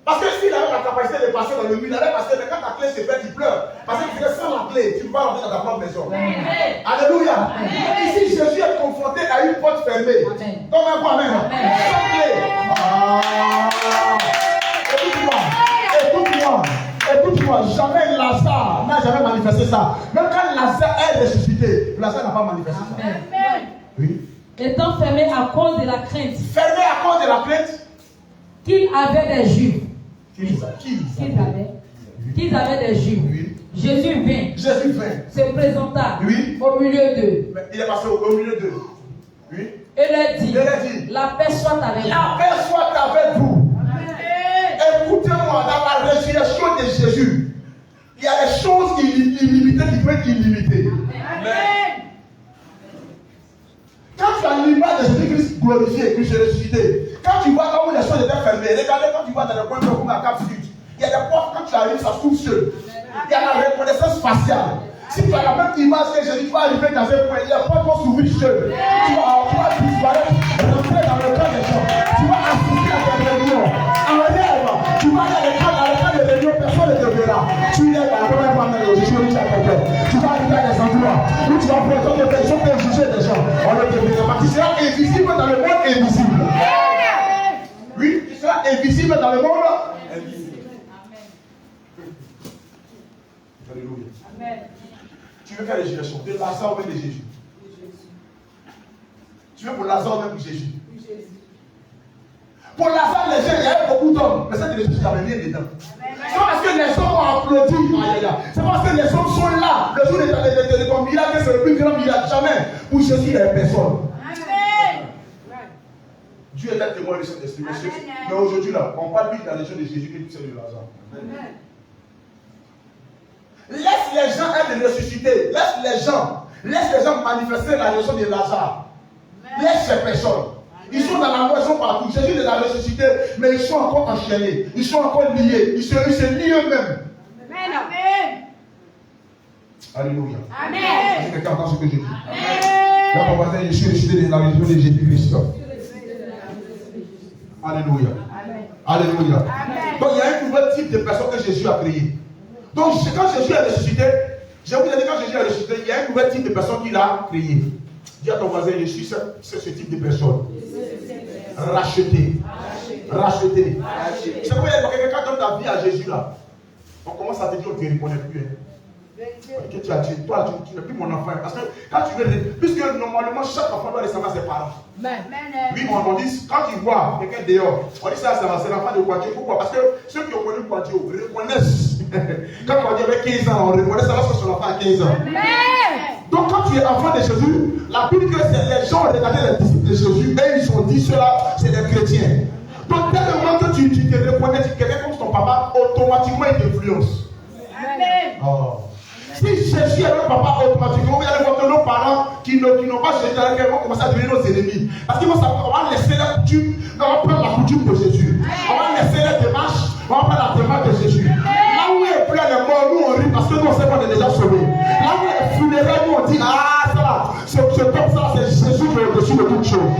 Parce que s'il avait la capacité de passer dans le mur, il allait passer, mais quand ta clé se perd, il pleure. Parce que sans la clé, tu ne peux pas rentrer dans ta propre maison. Alléluia. Ici, Jésus est confronté à une porte fermée. Comme un quoi même? Sans clé. Écoute-moi, jamais Lazare n'a jamais manifesté ça. Même quand Lazare est ressuscité, Lazare n'a pas manifesté ça. Amen. Oui. Étant fermé à cause de la crainte. Fermé à cause de la crainte. Qu'ils avaient des Juifs. Qu'ils avaient des Juifs. Oui. Jésus vint. Se présenta. Au milieu d'eux. Il est passé au milieu d'eux. Oui. Et leur dit. La paix soit avec vous. La paix soit avec vous. Écoutez-moi, dans la résurrection de Jésus, il y a des choses illimitées qui peuvent être illimitées. Amen. Quand tu as l'image de Jésus-Christ glorifié, Christ ressuscité, quand tu vois comment les choses étaient fermées, regardez quand tu vois dans le coin de la Cap Sud, il y a des portes, quand tu arrives, ça s'ouvre seul. Il y a la reconnaissance faciale. Si tu as la même image que Jésus, tu vas arriver dans un coin, les portes vont s'ouvrir seul. Tu vas disparaître, rentrer dans le cœur des gens. Tu vas assister à des réunions. Tu vas aller dans le cadre de réunion, personne ne te verra. Tu es dans la première fois, je suis riche à quelqu'un. Tu vas arriver à des endroits où tu vas prendre des personnes pour juger des gens. On ne te verra pas. Tu seras invisible dans le monde invisible. Oui, tu seras invisible dans le monde invisible. Alléluia. Amen. Tu veux quelle résurrection? De Lazare ou même de Jésus? Tu veux pour Lazare ou même pour Jésus? Pour Lazare, les gens, il y avait beaucoup d'hommes, mais ça, c'est les choses qui n'avaient rien dedans. C'est pas parce que les hommes ont applaudi, c'est pas parce que les hommes sont là, le jour de ton miracle, c'est le plus grand miracle, jamais. Pour Jésus, il n'y a personne. Dieu est un témoin de cette esprit. Mais aujourd'hui, là, on parle plus dans les gens de Jésus que celle de Lazare. Laisse les gens être ressuscités. Laisse les gens manifester la résurrection de Lazare. Laisse ces personnes. Ils sont dans la mort, ils sont partout. Jésus les a ressuscités, mais ils sont encore enchaînés. Ils sont encore liés. Ils se lient eux-mêmes. Amen. Alléluia. Amen. Est-ce que quelqu'un entend ce que je dis? Amen. Là, on va dire, je suis ressuscité dans la résurrection de Jésus-Christ. Alléluia. Amen. Alléluia. Amen. Donc, il y a un nouvel type de personnes que Jésus a créé. Donc, quand Jésus est ressuscité, je vous ai dit, quand Jésus est ressuscité, il y a un nouvel type de personnes qu'il a créé. Dis à ton voisin, je suis ce type de personne. Racheté. C'est pourquoi il y a quelqu'un qui donne ta vie à Jésus là. On commence à te dire, on ne te reconnaît plus. Que tu as dit, toi, tu n'es plus mon enfant. Parce que quand tu veux, puisque normalement chaque enfant doit ressembler à ses parents. Oui, on dit, quand tu vois quelqu'un dehors, on dit ça, c'est l'enfant de Kwadjo. Pourquoi? Parce que ceux qui ont connu Kwadjo reconnaissent. Quand Kwadjo avait 15 ans, on reconnaît ça lorsque son enfant a 15 ans. Donc quand tu es enfant de Jésus, la Bible dit que les gens ont regardé les disciples de Jésus et ils ont dit cela, c'est des chrétiens. Donc dès le moment que tu te reconnais, quelqu'un comme ton papa, automatiquement il t'influence. Oh. Si Jésus est notre papa, automatiquement, vous allez voir que nos parents qui n'ont pas Jésus avec eux vont commencer à devenir nos ennemis. Parce qu'ils vont savoir, on va laisser la coutume, on va prendre la coutume de Jésus. On va laisser les démarches, on va prendre la démarche de Jésus. Là où il y a plein de morts, nous on rit parce que nous on sait qu'on est déjà sauvés. Là où il y a des funérailles, nous on dit, ah ça, c'est comme ça, c'est Jésus qui est au-dessus de toute chose.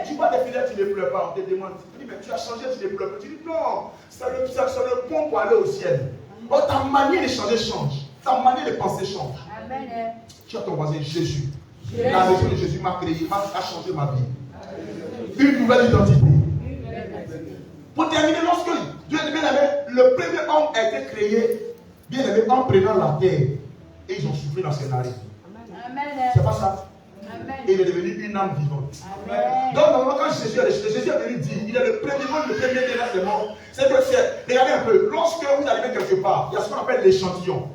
Tu vois des funérailles, tu ne pleures pas, on te demande, mais tu as changé, tu ne pleures plus. Tu dis non, c'est le pont pour aller au ciel. Oh, ta manière de changer change. Ta manière de penser change. Amen. Tu as ton voisin, Jésus. La résurrection de Jésus m'a créé, a changé ma vie. Une nouvelle identité. Pour terminer, lorsque Dieu est bien aimé, le premier homme a été créé, bien aimé, en prenant la terre. Et ils ont soufflé dans ses narines. C'est pas ça? Amen. Et il est devenu une âme vivante. Amen. Donc, normalement, quand Jésus est venu dire, il est le premier des morts. C'est que regardez un peu, lorsque vous arrivez quelque part, il y a ce qu'on appelle l'échantillon.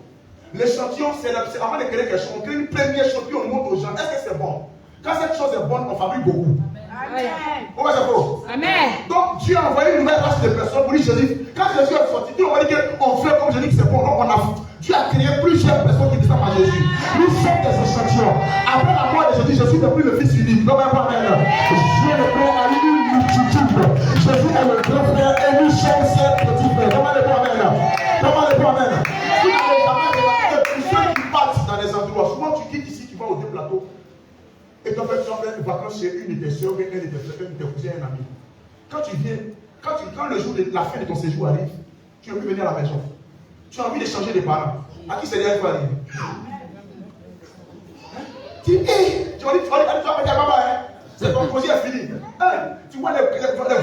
L'échantillon, c'est avant de créer quelque chose, on crée une première chose, puis on montre aux gens, est-ce que c'est bon? Quand cette chose est bonne, on fabrique beaucoup. Amen. Comment c'est faux? Amen. Donc, Dieu a envoyé une nouvelle race de personnes pour dire Jésus. Quand Jésus est sorti, Dieu a dit qu'on fait comme je dis que c'est bon. Donc, Dieu a créé plusieurs personnes qui ressemblent à Jésus. Nous sommes des échantillons. Après la mort de Jésus, je suis devenu le Fils unique. Non, mais pas maintenant. Je suis le frère à une multitude. Jésus est le grand frère et nous sommes ses petits frères. Comment les pas maintenant? Comment les pas maintenant? Vous n'avez jamais remarqué que tous ceux qui partent dans des endroits, souvent tu quittes ici, tu vas au deux plateaux. Et tu fais une vacance chez une de tes soeurs, un de tes frères, un de tes cousins, un ami. Quand tu viens, quand le jour de la fin de ton séjour arrive, tu veux plus venir à la maison. Tu as envie de changer de parents. À qui c'est derrière toi arriver? Tu dis, tu vas dire, papa, c'est ton projet est fini. Tu vois les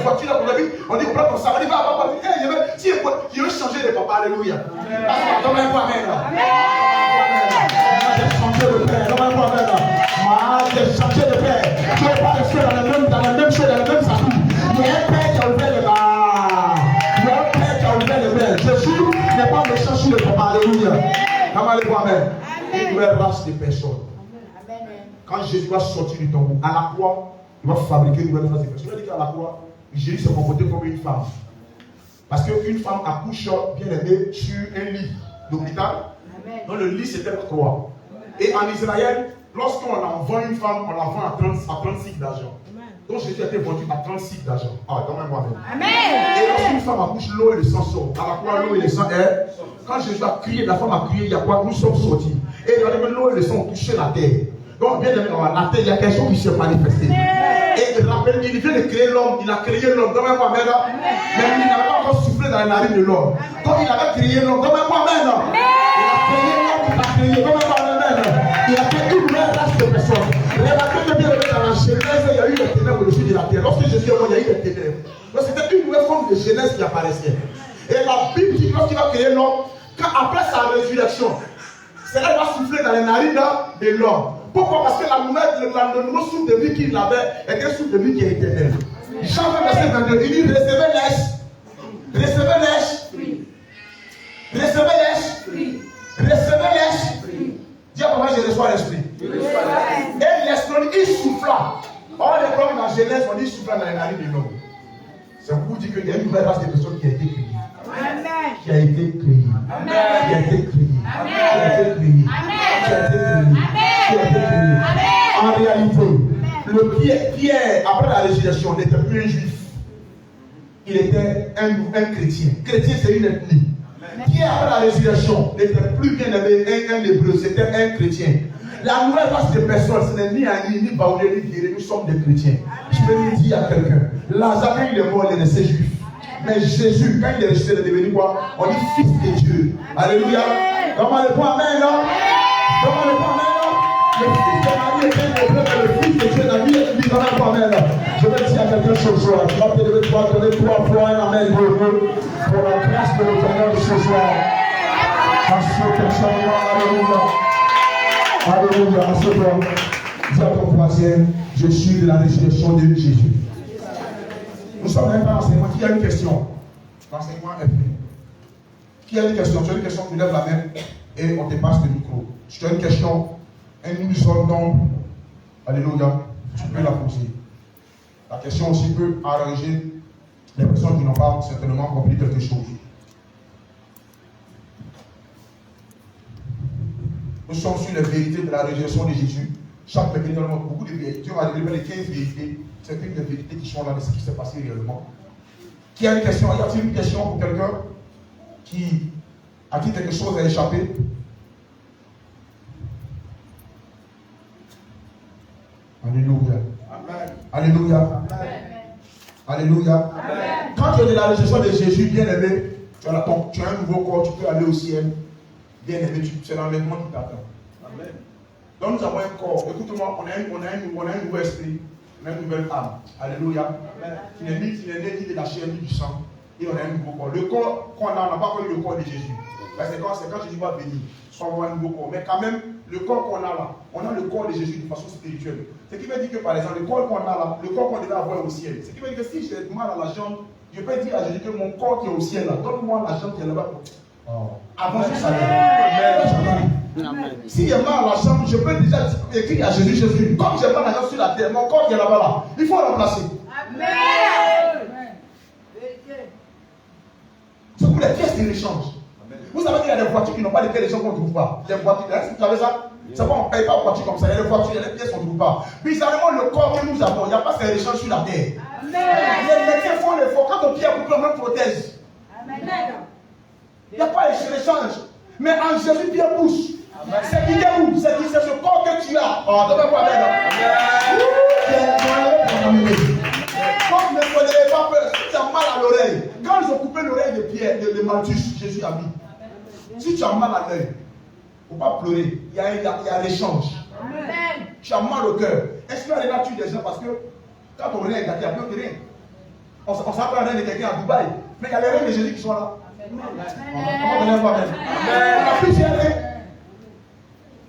voitures là, on dit, on prend ton sac, on dit, papa, si je veux changer de papa, alléluia. Donne-moi un point, amen. J'ai changé de père, donne-moi un point, amen. J'ai changé de père. Tu ne veux pas rester dans la même chose, dans la même famille. Il y a un père qui a ouvert le bar. Il y a un père qui a ouvert le verre. Jésus n'est pas méchant sur le papa, alléluia. Amen. Une nouvelle race de personnes. Quand Jésus va sortir du tombeau, à la croix, il va fabriquer une nouvelle race de personnes. Il va dire qu'à la croix, Jésus s'est comporté comme une femme. Parce qu'une femme accouche bien aimée sur un lit d'hôpital. Donc le lit c'était la croix. Et en Israël, lorsqu'on envoie une femme, on la vend à 36 d'argent. Donc Jésus a été vendu à 36 d'argent. Ah, dans moi-même. Amen. Et lorsqu'une femme accouche, l'eau et le sang sortent. À la croix, l'eau et le sang est. Quand Jésus a crié, la femme a crié, il y a quoi? Nous sommes sortis. Et l'eau et le sang ont touché la terre. Donc, bien aimé, la terre, il y a quelque chose qui s'est manifesté. Et il rappelle, il vient de créer l'homme, il a créé l'homme. Dans moi-même, mais il n'avait pas encore soufflé dans la narine de l'homme. Donc, il avait créé l'homme. Dans moi-même, il a créé l'homme, il a créé. Dans moi-même, il a fait une nouvelle race de personnes. Regardez que bien aimé, dans la Genèse, il y a eu les ténèbres au-dessus de la terre. Lorsque Jésus est mort, il y a eu les ténèbres. Donc, c'était une nouvelle forme de Genèse qui apparaissait. Et la Bible dit, lorsqu'il va créer l'homme, qu'après sa résurrection, c'est là qu'il va souffler dans les narines de l'homme. Pourquoi? Parce que le nouveau souffle de vie qu'il avait était un souffle de vie qui est éternel. Jean 20, verset 22, il dit recevez l'esprit. Recevez l'esprit. Recevez l'esprit. Recevez l'esprit. Dis à moi, je reçois l'esprit. Et l'esprit, il souffla. Or, les problèmes dans Genèse, on dit souffla dans les narines de l'homme. C'est pour dire qu'il y a une nouvelle race de personnes qui a été créée. Amen. Qui a été créée. Amen. Qui a été créée. Amen. Qui a été créée. Amen. Qui a été créée. Amen. En réalité, Pierre, après la résurrection, n'était plus un juif. Il était un chrétien. Chrétien, c'est une ethnie. Pierre, après la résurrection, n'était plus bien aimé un hébreu, c'était un chrétien. La nouvelle race de personnes, ce n'est ni Annie, ni Baoulé, ni Guéré, nous sommes des chrétiens. Je peux lui dire à quelqu'un, Lazare, il est mort, il est resté juif. Mais Jésus, quand il est resté, il est devenu quoi? On dit fils de Dieu. Alléluia. Comment le point amen, non? Comment le point amen, non? Le fils de Marie était hébreu, mais le fils de Dieu n'a mis lui dans le point amen. Je vais dire à quelqu'un ce soir, je vais te lever trois fois un amen pour la grâce de notre Seigneur ce soir. Alléluia. Alléluia. Dis à ton voisin, je suis de la résurrection de Jésus. Nous sommes même pas enseignement. Qui a une question? L'enseignement est fini. Qui a une question? Tu as une question, tu lèves la main et on te passe le micro. Si tu as une question, un seul nom, alléluia, tu peux la poser. La question aussi peut arranger les personnes qui n'ont pas certainement compris quelque chose. Nous sommes sur les vérités de la résurrection de Jésus. Chaque vérité, beaucoup de vérités. Dieu va révéler les 15 vérités. C'est une des vérités qui sont là de ce qui s'est passé réellement. Qui a une question? Y a-t-il une question pour quelqu'un à qui quelque chose a échappé? Alléluia. Amen. Alléluia. Amen. Alléluia. Amen. Quand Quand tu es de la résurrection de Jésus, bien aimé, tu as un nouveau corps, tu peux aller au ciel. Bien aimé, c'est l'enlèvement qui t'attend. Amen. Donc nous avons un corps. Écoute-moi, on a un nouveau esprit, on a une nouvelle âme. Alléluia. Tu n'es né ni de la chair ni du sang. Et on a un nouveau corps. Le corps qu'on a, on n'a pas connu le corps de Jésus. C'est quand Jésus va venir, on va avoir un nouveau corps. Mais quand même, le corps qu'on a là, on a le corps de Jésus de façon spirituelle. Ce qui veut dire que par exemple, le corps qu'on a là, le corps qu'on devait avoir au ciel. Ce qui veut dire que si j'ai mal à la jambe, je peux dire à Jésus que mon corps qui est au ciel là, donne-moi la jambe qui est là-bas. Avant ce salaire. Si j'ai mal à la jambe, je peux déjà écrire à Jésus, Jésus, comme j'ai mal à la jambe sur la terre, mon corps qui est là-bas là, il faut le remplacer. Amen. C'est pour les pièces de l'échange. Vous savez qu'il y a des voitures qui n'ont pas les pièces d'échange qu'on ne trouve pas. Les voitures, vous savez ça? C'est pas on ne paye pas une voiture comme ça. Il y a des voitures, il y a des pièces qu'on ne trouve pas. Bizarrement, le corps que nous avons, il n'y a pas ces échanges sur la terre. Les métiers font l'effort. Quand ton pied est coupé, on met une prothèse. Il n'y a pas d'échange. Mais en Jésus, Pierre pousse. C'est qui est où? C'est ce corps que tu as. Oh, tu ne peux pas donc ne prenez pas peur. Si tu as mal à l'oreille, quand ils ont coupé l'oreille de Pierre, de Malthus, Jésus a mis. Si tu as mal à l'œil, il ne faut pas pleurer. Il y a l'échange. Tu as mal au cœur. Est-ce qu'il y a des natures des gens? Parce que quand ton oreille est gâtée, il n'y a plus rien. On s'appelle un rein de quelqu'un à Dubaï. Mais il y a les reins de Jésus qui sont là. On a plusieurs reins.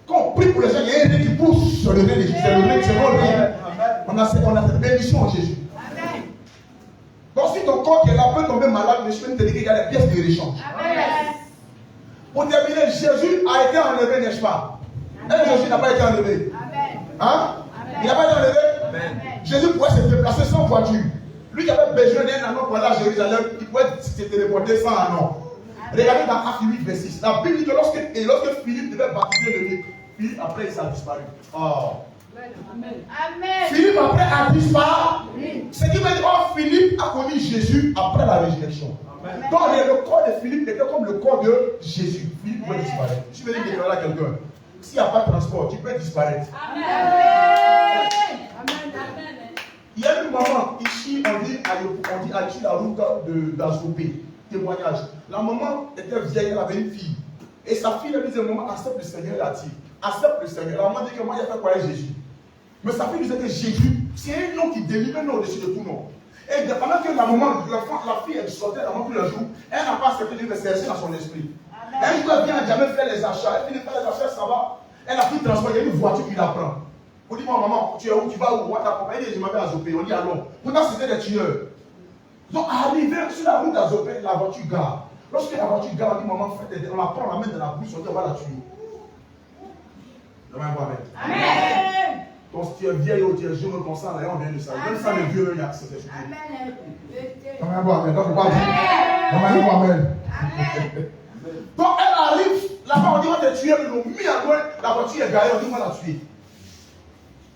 Quand on prie pour les gens, il y a un rein qui pousse sur le rein de Jésus. C'est le rein, c'est bon rein. On a cette bénédiction en Jésus. Donc si ton corps qui est là peut tomber malade, mais je peux te dire qu'il y a des pièces de l'échange. Pour terminer, Jésus a été enlevé, n'est-ce pas? Et Jésus n'a pas été enlevé. Hein? Il n'a pas été enlevé? Jésus pouvait se déplacer sans voiture. Lui qui avait besoin d'un anneau pour aller à Jérusalem, il pouvait se téléporter sans anneau. Regardez dans Actes 8, verset 6. La Bible dit que lorsque Philippe devait baptiser le nez, Philippe après il s'est disparu. Oh. Amen. Philippe après a disparu. Ce qui veut dire que Philippe a connu Jésus après la résurrection. Donc le corps de Philippe était comme le corps de Jésus. Philippe pouvait disparaître. Je vais dire déclarer à quelqu'un. S'il n'y a pas de transport, tu peux disparaître. Amen. Il y a une maman ici, on dit à la route d'Azopé. Témoignage. La maman était vieille, elle avait une fille. Et sa fille lui disait, maman, accepte le Seigneur, elle a dit. Accepte le Seigneur. La maman dit que moi, il a fait quoi avec Jésus. Mais sa fille disait que Jésus, c'est un nom qui délivre un nom au-dessus de tout nom. Et pendant que la maman, la fille, elle sortait la maman tous les jours, elle n'a pas accepté de s'exercer dans son esprit. Un jour, elle vient à jamais faire les achats. Elle finit de faire les achats, ça va. Elle a pris le transport, il y a une voiture qui la prend. On dit, maman, tu es où? Tu vas où? Elle dit, je m'appelle Azopé. On dit, allons. Pourtant, c'était des tueurs. Donc, arrivé sur la route d'Azopé, la voiture gare. Lorsque la voiture gare, on dit, maman, on la prend, on la met dans la bouche, on dit, on va la tuer. Amen. Donc, si tu es vieille ou tu es jeune, comme ça, là, on vient de ça. Même ça, le vieux, il y a accepté. Amen. Amen. Donc, elle arrive, là-bas, on dit, on va te tuer, ils l'ont mis à loin, la voiture est garée, on dit, on va la tuer.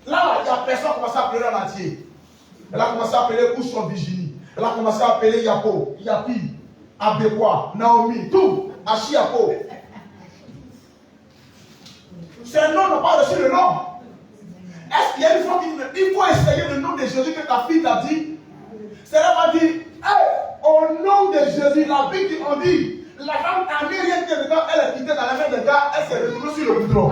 Là, il y a personne qui a commencé à pleurer en entier. Elle a commencé à appeler Kouchon Virginie. Elle a commencé à appeler Yapo, Yapi, Abekwa, Naomi, tout, Achiapo. C'est un nom, on n'a pas reçu le nom. Est-ce qu'il y a une fois qu'il faut essayer le nom de Jésus que ta fille t'a dit? C'est là qu'on dit, hey, au nom de Jésus, la Bible dit, on dit, la femme n'a mis rien que dedans, elle est quittée dans la main des gars, elle s'est retrouvée sur le goudron.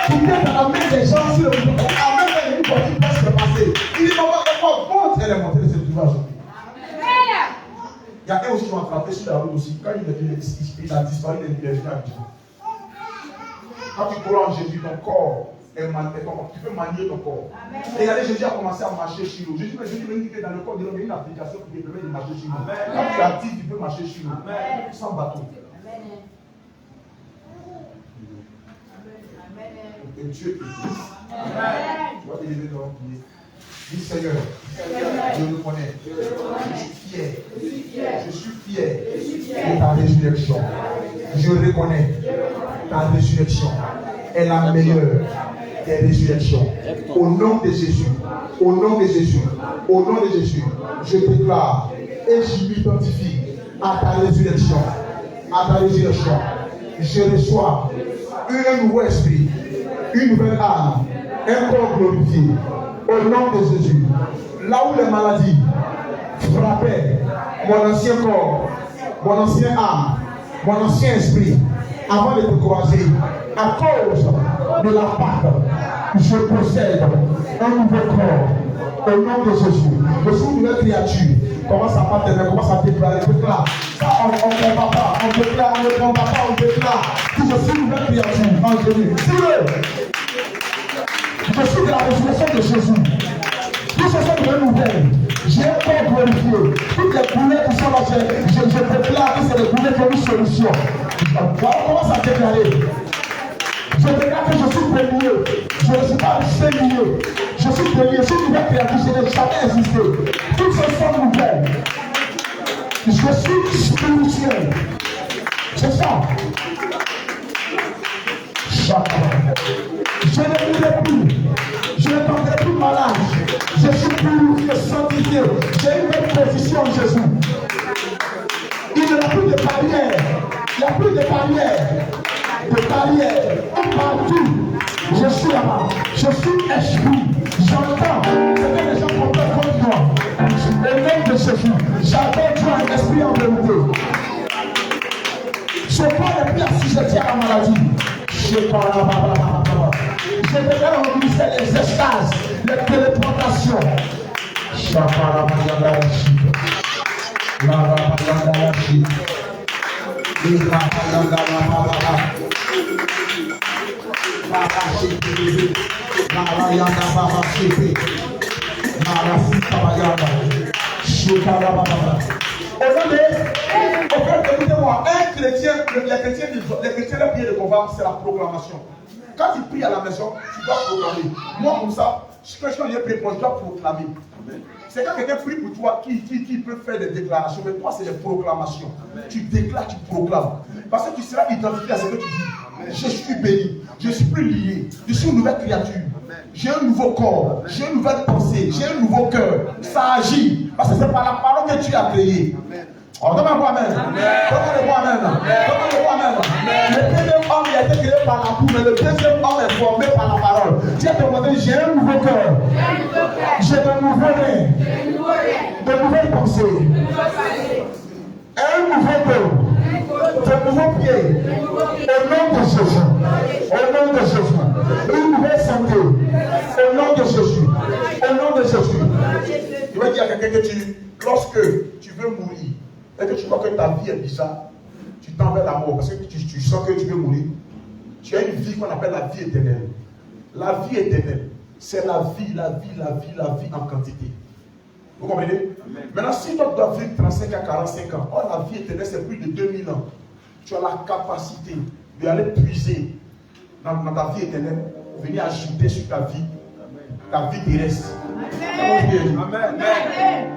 Quittée dans la main des gens sur le goudron. Amen, elle est venue pour dire qu'est-ce qui s'est passé. Il dit, maman, elle porte honte, elle est montée, elle s'est retrouvée à Jésus. Il y a un aussi qui m'a frappé sur la route aussi. Quand il a disparu de l'université à Dieu. Quand tu crois en Jésus, ton corps est manié, tu peux manier ton corps. Et regardez, Jésus a commencé à marcher sur l'eau. Jésus me dit que dans le corps de l'homme, il y a une application qui te permet de marcher sur l'eau. Quand tu es actif, tu peux marcher sur l'eau. Sans bateau. Et Dieu existe. Tu vas te lever dans le pied. Dis Seigneur, je le connais. Je suis fier de ta résurrection. Je reconnais ta résurrection est la meilleure des résurrections. Au nom de Jésus, au nom de Jésus, au nom de Jésus, je déclare et je m'identifie à ta résurrection. À ta résurrection. Je reçois un nouveau esprit, une nouvelle âme, un corps glorifié. Au nom de Jésus. Là où les maladies frappaient mon ancien corps, mon ancien âme, mon ancien esprit, avant de te croiser, à cause de la Pâque, je possède un nouveau corps. Au nom de Jésus. Je suis une nouvelle créature. Commence à pas te commence à déclarer. Déclare. Ça, on ne comprend pas. On déclare, on ne comprend pas, on déclare. Que je suis une nouvelle créature en Jésus. Je suis de la résurrection de Jésus. Tout ce sont de nouvelles. J'ai un corps glorifié. Toutes les couleurs qui sont là, je déclare que c'est les couleurs qui ont une solution. On commence à déclarer. Je déclare que je suis béni. Je ne suis pas sénié. Je suis béni. Je suis une nouvelle créature. Je n'ai jamais existé. Toutes ces sont nouvelles. Je suis spirituel. C'est ça. Je ne mourrai plus. Je ne tomberai plus malade. Je suis purifié, sanctifié. J'ai une belle position en Jésus. Il n'y a plus de barrières. Il n'y a plus de barrières. De barrières. Partout. Je suis là-bas. Je suis esprit. J'entends. C'est que les gens comprennent comme moi. Au nom de Jésus. J'adore Dieu un esprit en vérité. Je prends les places si je tiens la maladie. Je déclare en ministère les extases, les téléportations. Écoutez-moi, les chrétiens de prier de combat, c'est la proclamation. Quand tu pries à la maison, tu dois proclamer. Moi, comme ça, quand je prie, je dois proclamer. C'est quand quelqu'un prie pour toi qui peut faire des déclarations, mais toi, c'est des proclamations. Tu déclares, tu proclames. Parce que tu seras identifié à ce que tu dis. Je suis béni, je suis plus lié, je suis une nouvelle créature. J'ai un nouveau corps, j'ai une nouvelle pensée, j'ai un nouveau cœur. Ça agit, parce que c'est par la parole que tu as créé. Oh, demande-moi Amen. Demande-moi Amen. Demande-moi Amen. Le premier homme il a été créé par la boue, mais le deuxième homme est formé par la parole. Tu as demandé, j'ai un nouveau cœur. J'ai de nouveaux reins. De nouvelles pensées. Un nouveau dos. De nouveaux pieds. Au nom de Jésus. Au nom de Jésus. Une nouvelle santé. Au nom de Jésus. Au nom de Jésus. Je vais dire à quelqu'un que lorsque tu veux mourir, et que tu vois que ta vie est bizarre, tu tends vers la mort parce que tu sens que tu veux mourir. Tu as une vie qu'on appelle la vie éternelle. La vie éternelle, c'est la vie en quantité. Vous comprenez? Amen. Maintenant, si toi tu dois vivre 35 à 45 ans, la vie éternelle c'est plus de 2000 ans. Tu as la capacité d'aller puiser dans ta vie éternelle, venir ajouter sur ta vie terrestre. Amen. Amen.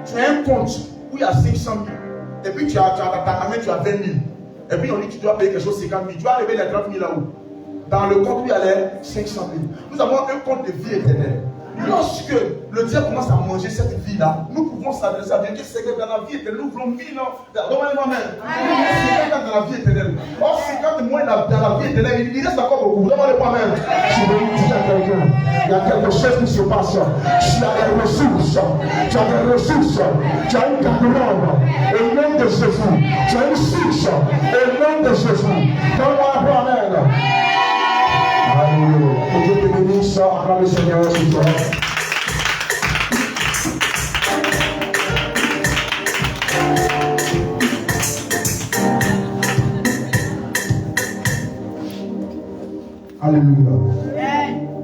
Tu as un compte où il y a 500 000. Et puis tu as dans ta main, tu as 20 000. Et puis on dit que tu dois payer quelque chose 50 000. Tu vas arriver les 30 000 là-haut. Dans le compte où il y a les 500 000. Nous avons un compte de vie éternelle. Lorsque le diable commence à manger cette vie-là, nous pouvons s'adresser à Dieu. C'est que dans la vie éternelle, nous voulons vivre. Demandez-moi même. C'est dans la vie éternelle. Or, 50 mois dans la vie éternelle, il reste encore beaucoup. Demandez-moi même. Je veux dire à quelqu'un, il y a quelque chose qui se passe. Tu as des ressources. Tu as des ressources. Tu as une garde-robe. Au nom de Jésus. Tu as une source. Au nom de Jésus. Donne-moi un peu amen. Alléluia. Que Dieu te bénisse, acclame le Seigneur sur toi. Alléluia.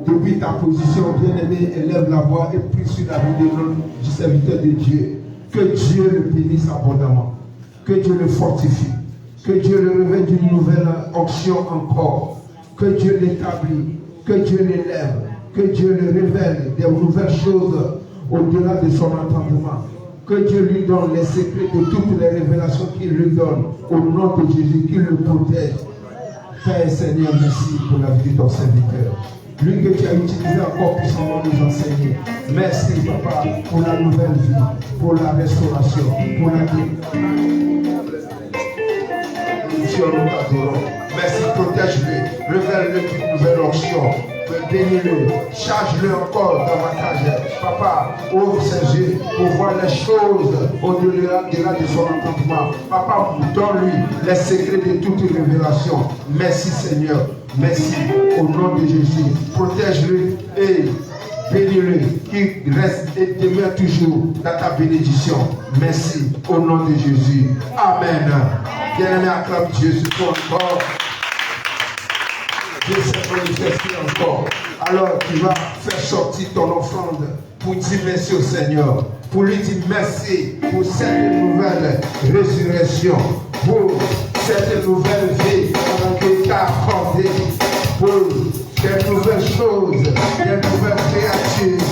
Depuis ta position, bien-aimé, élève la voix et prie sur la vie du serviteur de Dieu. Que Dieu le bénisse abondamment. Que Dieu le fortifie. Que Dieu le révèle d'une nouvelle onction encore. Que Dieu l'établit, que Dieu l'élève, que Dieu le révèle des nouvelles choses au-delà de son entendement. Que Dieu lui donne les secrets de toutes les révélations qu'il lui donne au nom de Jésus, qu'il le protège. Père Seigneur, merci pour la vie de ton serviteur. Lui que tu as utilisé encore puissamment nous enseigner. Merci Papa pour la nouvelle vie, pour la restauration, pour la vie. Nous t'adorons. Merci, protège-le. Révèle-le une nouvelle onction. bénis-le, charge-le encore davantage. Papa, ouvre ses yeux pour voir les choses au-delà de son entendement. Papa, donne-lui les secrets de toute révélation. Merci Seigneur, merci au nom de Jésus. Protège-le et bénis-le, qu'il reste et demeure toujours dans ta bénédiction. Merci au nom de Jésus. Amen. Bien-aimé, acclame Dieu sur toi encore. Dieu s'est manifesté encore. Alors tu vas faire sortir ton offrande pour dire merci au Seigneur. Pour lui dire merci pour cette nouvelle résurrection. Pour cette nouvelle vie qu'il t'a accordée. Pour des nouvelles choses, des nouvelles créatures.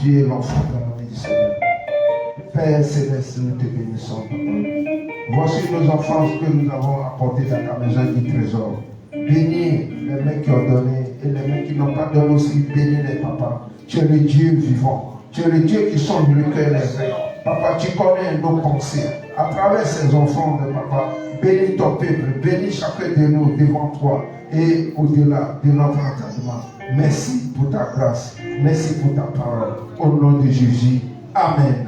L'enfant dans la main du Seigneur. Père Céleste, nous te bénissons. Voici nos enfants que nous avons apportés dans ta maison du trésor. Bénis les mains qui ont donné et les mains qui n'ont pas donné aussi. Bénis les papas. Tu es le Dieu vivant. Tu es le Dieu qui sonde le cœur des gens. Papa, tu connais nos pensées. À travers ces enfants de papa, bénis ton peuple. Bénis chacun de nous devant toi et au-delà de notre entendement. Merci pour ta grâce. Merci pour ta parole. Au nom de Jésus. Amen.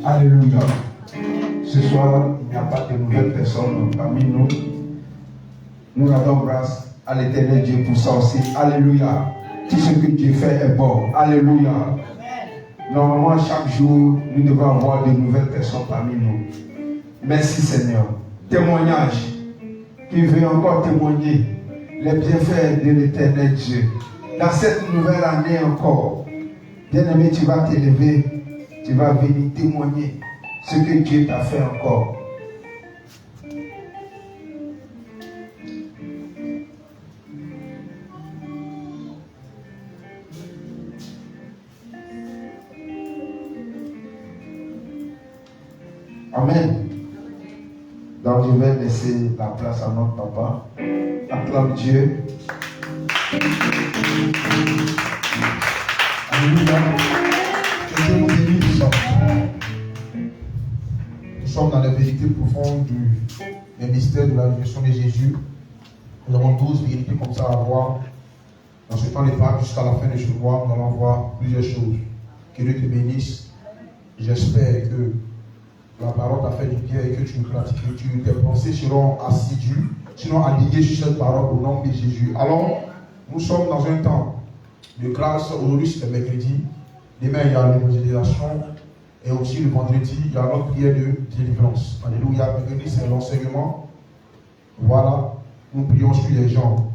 Alléluia. Ce soir, il n'y a pas de nouvelles personnes parmi nous. Nous rendons grâce à l'éternel Dieu pour ça aussi. Alléluia. Tout ce que Dieu fait est bon. Alléluia. Normalement, chaque jour, nous devons avoir de nouvelles personnes parmi nous. Merci Seigneur. Témoignage qui veut encore témoigner les bienfaits de l'éternel Dieu. Dans cette nouvelle année encore, bien-aimé, tu vas t'élever, tu vas venir témoigner ce que Dieu t'a fait encore. Amen. Donc je vais laisser la place à notre papa. Acclame Dieu. Alléluia. Que Dieu nous bénisse. Nous sommes dans la vérité profonde du mystère de la résurrection de Jésus. Nous avons 12 vérités comme ça à voir. Dans ce temps d'épreuve, jusqu'à la fin de ce mois, nous allons voir plusieurs choses. Que Dieu te bénisse. J'espère que la parole t'a fait du bien et que tu pratiques, tes pensées seront assidues, seront alignées sur cette parole au nom de Jésus. Alors, nous sommes dans un temps de grâce. Aujourd'hui, c'est le mercredi. Demain, il y a l'évangélisation. Et aussi le vendredi, il y a notre prière de délivrance. Alléluia. Mercredi, c'est l'enseignement. Voilà. Nous prions sur les gens.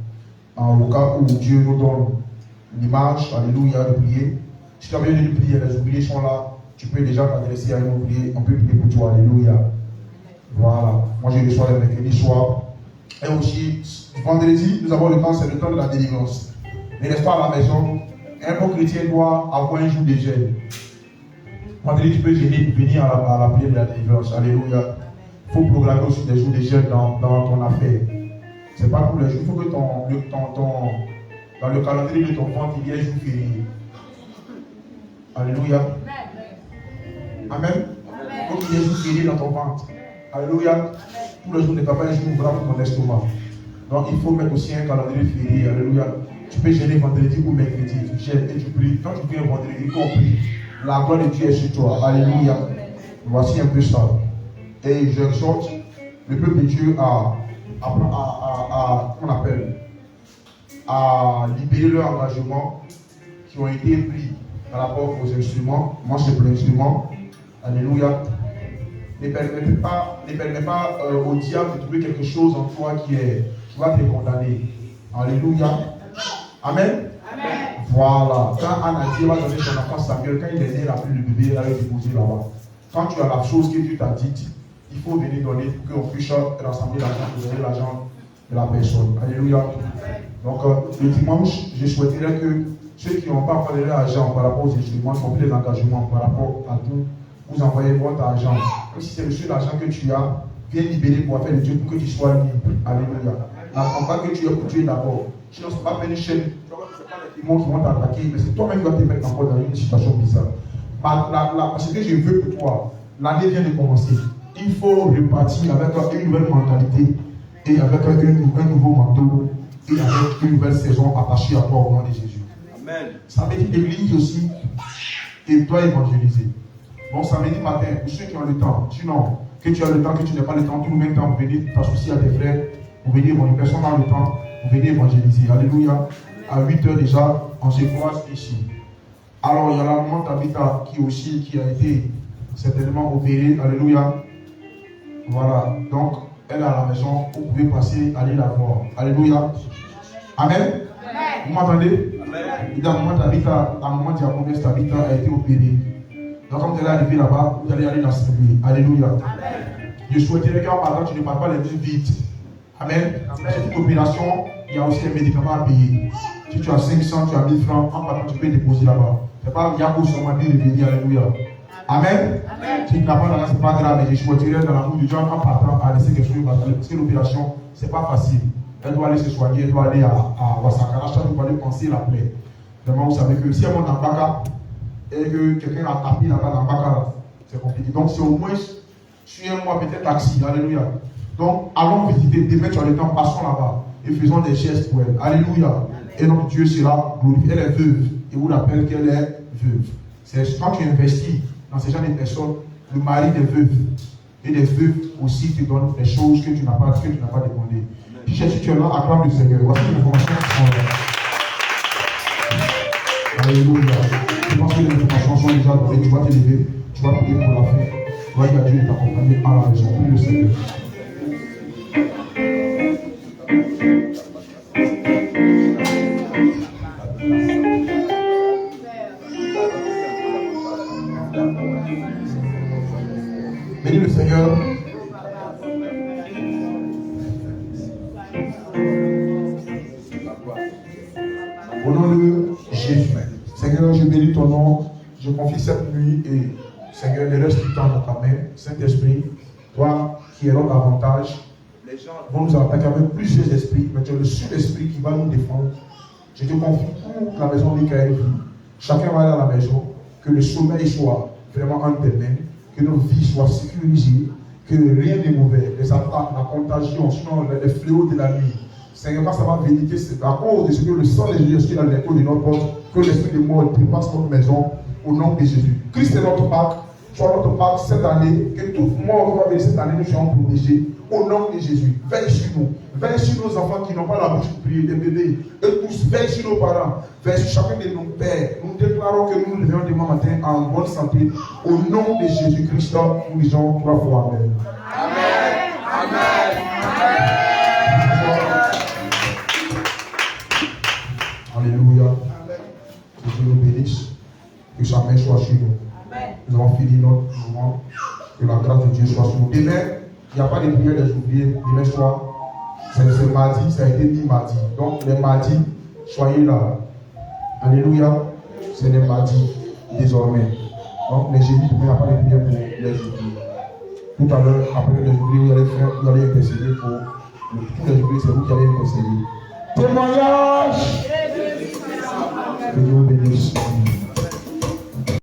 Au cas où Dieu nous donne l'image, alléluia, de prier. Si tu as besoin de prier, les ouvriers sont là. Tu peux déjà t'adresser à un ouvrier, on peut prier pour toi, alléluia. Voilà. Moi je reçois le mercredi soir Et aussi, vendredi, nous avons le temps, c'est le temps de la délivrance. Mais reste pas à la maison. Un bon chrétien doit avoir un jour de gêne. Vendredi, tu peux gêner pour venir à la prière de la délivrance. Alléluia. Il faut programmer aussi des jours de gêne dans ton affaire. C'est pas pour les jours. Il faut que dans le calendrier de ton ventre, il y ait un jour férié. Alléluia. Amen. Il faut qu'il y ait un jour férié dans ton ventre. Alléluia. Tous les jours ne pas un jour ouvrable pour ton estomac. Donc il faut mettre aussi un calendrier férié. Alléluia. Tu peux gêner vendredi ou mercredi. Tu gênes et tu pries. Quand tu pries un vendredi, compris. La gloire de Dieu est sur toi. Alléluia. Voici un peu ça. Et j'exhorte le peuple de Dieu à libérer leurs engagements qui ont été pris par rapport aux instruments. Moi, c'est pour l'instrument. Alléluia. Ne permets pas au diable de trouver quelque chose en toi qui va te condamner. Alléluia. Amen. Amen. Voilà. Quand Anna dit va donner son enfant Samuel, quand il est né, il a pris le bébé, il a déposé là-bas. Quand tu as la chose que Dieu t'a dite, il faut venir donner pour qu'on puisse rassembler l'argent pour donner l'argent de la personne. Alléluia. Donc, le dimanche, je souhaiterais que ceux qui n'ont pas parlé de l'argent par rapport aux instruments, qui ont pris des engagements par rapport à tout, vous envoyez votre argent. Même si c'est le seul argent que tu as, viens libérer pour faire de Dieu pour que tu sois libre. Alléluia. N'attends pas que tu aies pour Dieu d'abord. Sinon, ce n'est pas une chaîne. Ce n'est pas les démons qui vont t'attaquer, mais c'est toi-même qui vas te mettre encore dans une situation bizarre. Ce que je veux pour toi, l'année vient de commencer. Il faut repartir avec une nouvelle mentalité et avec un nouveau manteau et avec une nouvelle saison attachée à toi au nom de Jésus. Amen. Samedi, l'église aussi, et doit évangéliser. Bon, samedi matin, pour ceux qui ont le temps, sinon, que tu as le temps, que tu n'as pas le temps, tout le même temps, vous venez t'associer à tes frères, vous venez évangéliser, personne n'a le temps, vous venez évangéliser. Alléluia. À 8h déjà, on se croise ici. Alors, il y a la maman Tabitha qui a été certainement opérée. Alléluia. Voilà. Donc, elle est à la maison. Vous pouvez passer, aller la voir. Alléluia. Amen. Amen. Vous m'entendez? Amen. La maman Diaconesse Tabitha a été opérée. Donc, quand vous allez arriver là-bas, vous allez aller dans ce lieu. Alléluia. Amen. Je souhaiterais qu'en parlant, tu ne parles pas les mains vides. Amen. Cette opération, il y a aussi des médicaments à payer. Si tu as 500, tu as 1000 francs, en partant, tu peux déposer là-bas. Ce n'est pas Yahoo seulement dit de venir. Alléluia. Amen. Amen. Si tu n'as pas d'argent, ce n'est pas grave, mais je souhaiterais dans l'amour de Dieu en partant à laisser quelque chose parce que l'opération, ce n'est pas facile. Elle doit aller se soigner, elle doit aller à Wasakara, elle doit aller penser la plaie. Vraiment, vous savez que si elle monte en Baka et que quelqu'un a tapé là-bas dans Baka, c'est compliqué. Donc, c'est au moins sur un mois, peut-être taxi. Alléluia. Donc, allons visiter, demain tu as le temps, passons là-bas et faisons des gestes pour elle. Alléluia. Et notre Dieu sera glorifié. Elle est veuve et vous rappelle qu'elle est veuve. C'est quand tu investis dans ces gens de personnes, le mari des veuves et des veuves aussi te donnent des choses que tu n'as pas demandé. Si tu es là, acclame le Seigneur. Voici les informations qui sont là. Alléluia. Je pense que les informations sont déjà données. Tu vas te lever, tu vas prier pour la fin. Voyez que Dieu t'accompagner à la maison. Prie le Seigneur. Bénis le Seigneur. Au nom de Jésus. Seigneur, je bénis ton nom. Je confie cette nuit et Seigneur, le reste du temps dans ta main. Saint-Esprit, toi qui es notre avantage, les gens vont nous attaquer avec plusieurs esprits, mais tu es le seul esprit qui va nous défendre. Je te confie pour la maison de Michael. Chacun va aller à la maison, que le sommeil soit vraiment entre tes mains, que nos vies soient sécurisées, que rien de mauvais, les attaques, la contagion, sinon les fléaux de la nuit. Seigneur, quand ça va venir, c'est à cause de ce que le sang de Jésus est dans l'écho de notre porte, que l'esprit de mort dépasse notre maison au nom de Jésus. Christ est notre Pâque, soit notre Pâque cette année, que toute mort qui va venir cette année, nous soyons protégés au nom de Jésus. Veille sur nous, veille sur nos enfants qui n'ont pas la bouche pour prier, des bébés, et tous, veille sur nos parents, veille sur chacun de nos pères. Nous déclarons que nous nous levons demain matin en bonne santé. Au nom de Jésus-Christ, nous disons 3 fois Amen. Amen. Amen. Alléluia. Que Dieu nous bénisse. Que sa main soit sur nous. Amen. Nous avons fini notre moment. Que la grâce de Dieu soit sur nous. Demain, il n'y a pas de prière des oubliés. Demain soir, C'est mardi, ça a été dit mardi. Donc les mardis, soyez là. Alléluia. C'est les mardis désormais. Donc les jeudis, vous pouvez avoir les prières pour les jeudis. Tout à l'heure, après les journées, vous allez intercéder pour tous les journées, c'est vous qui allez intercéder. Témoignage. Que Dieu vous bénisse.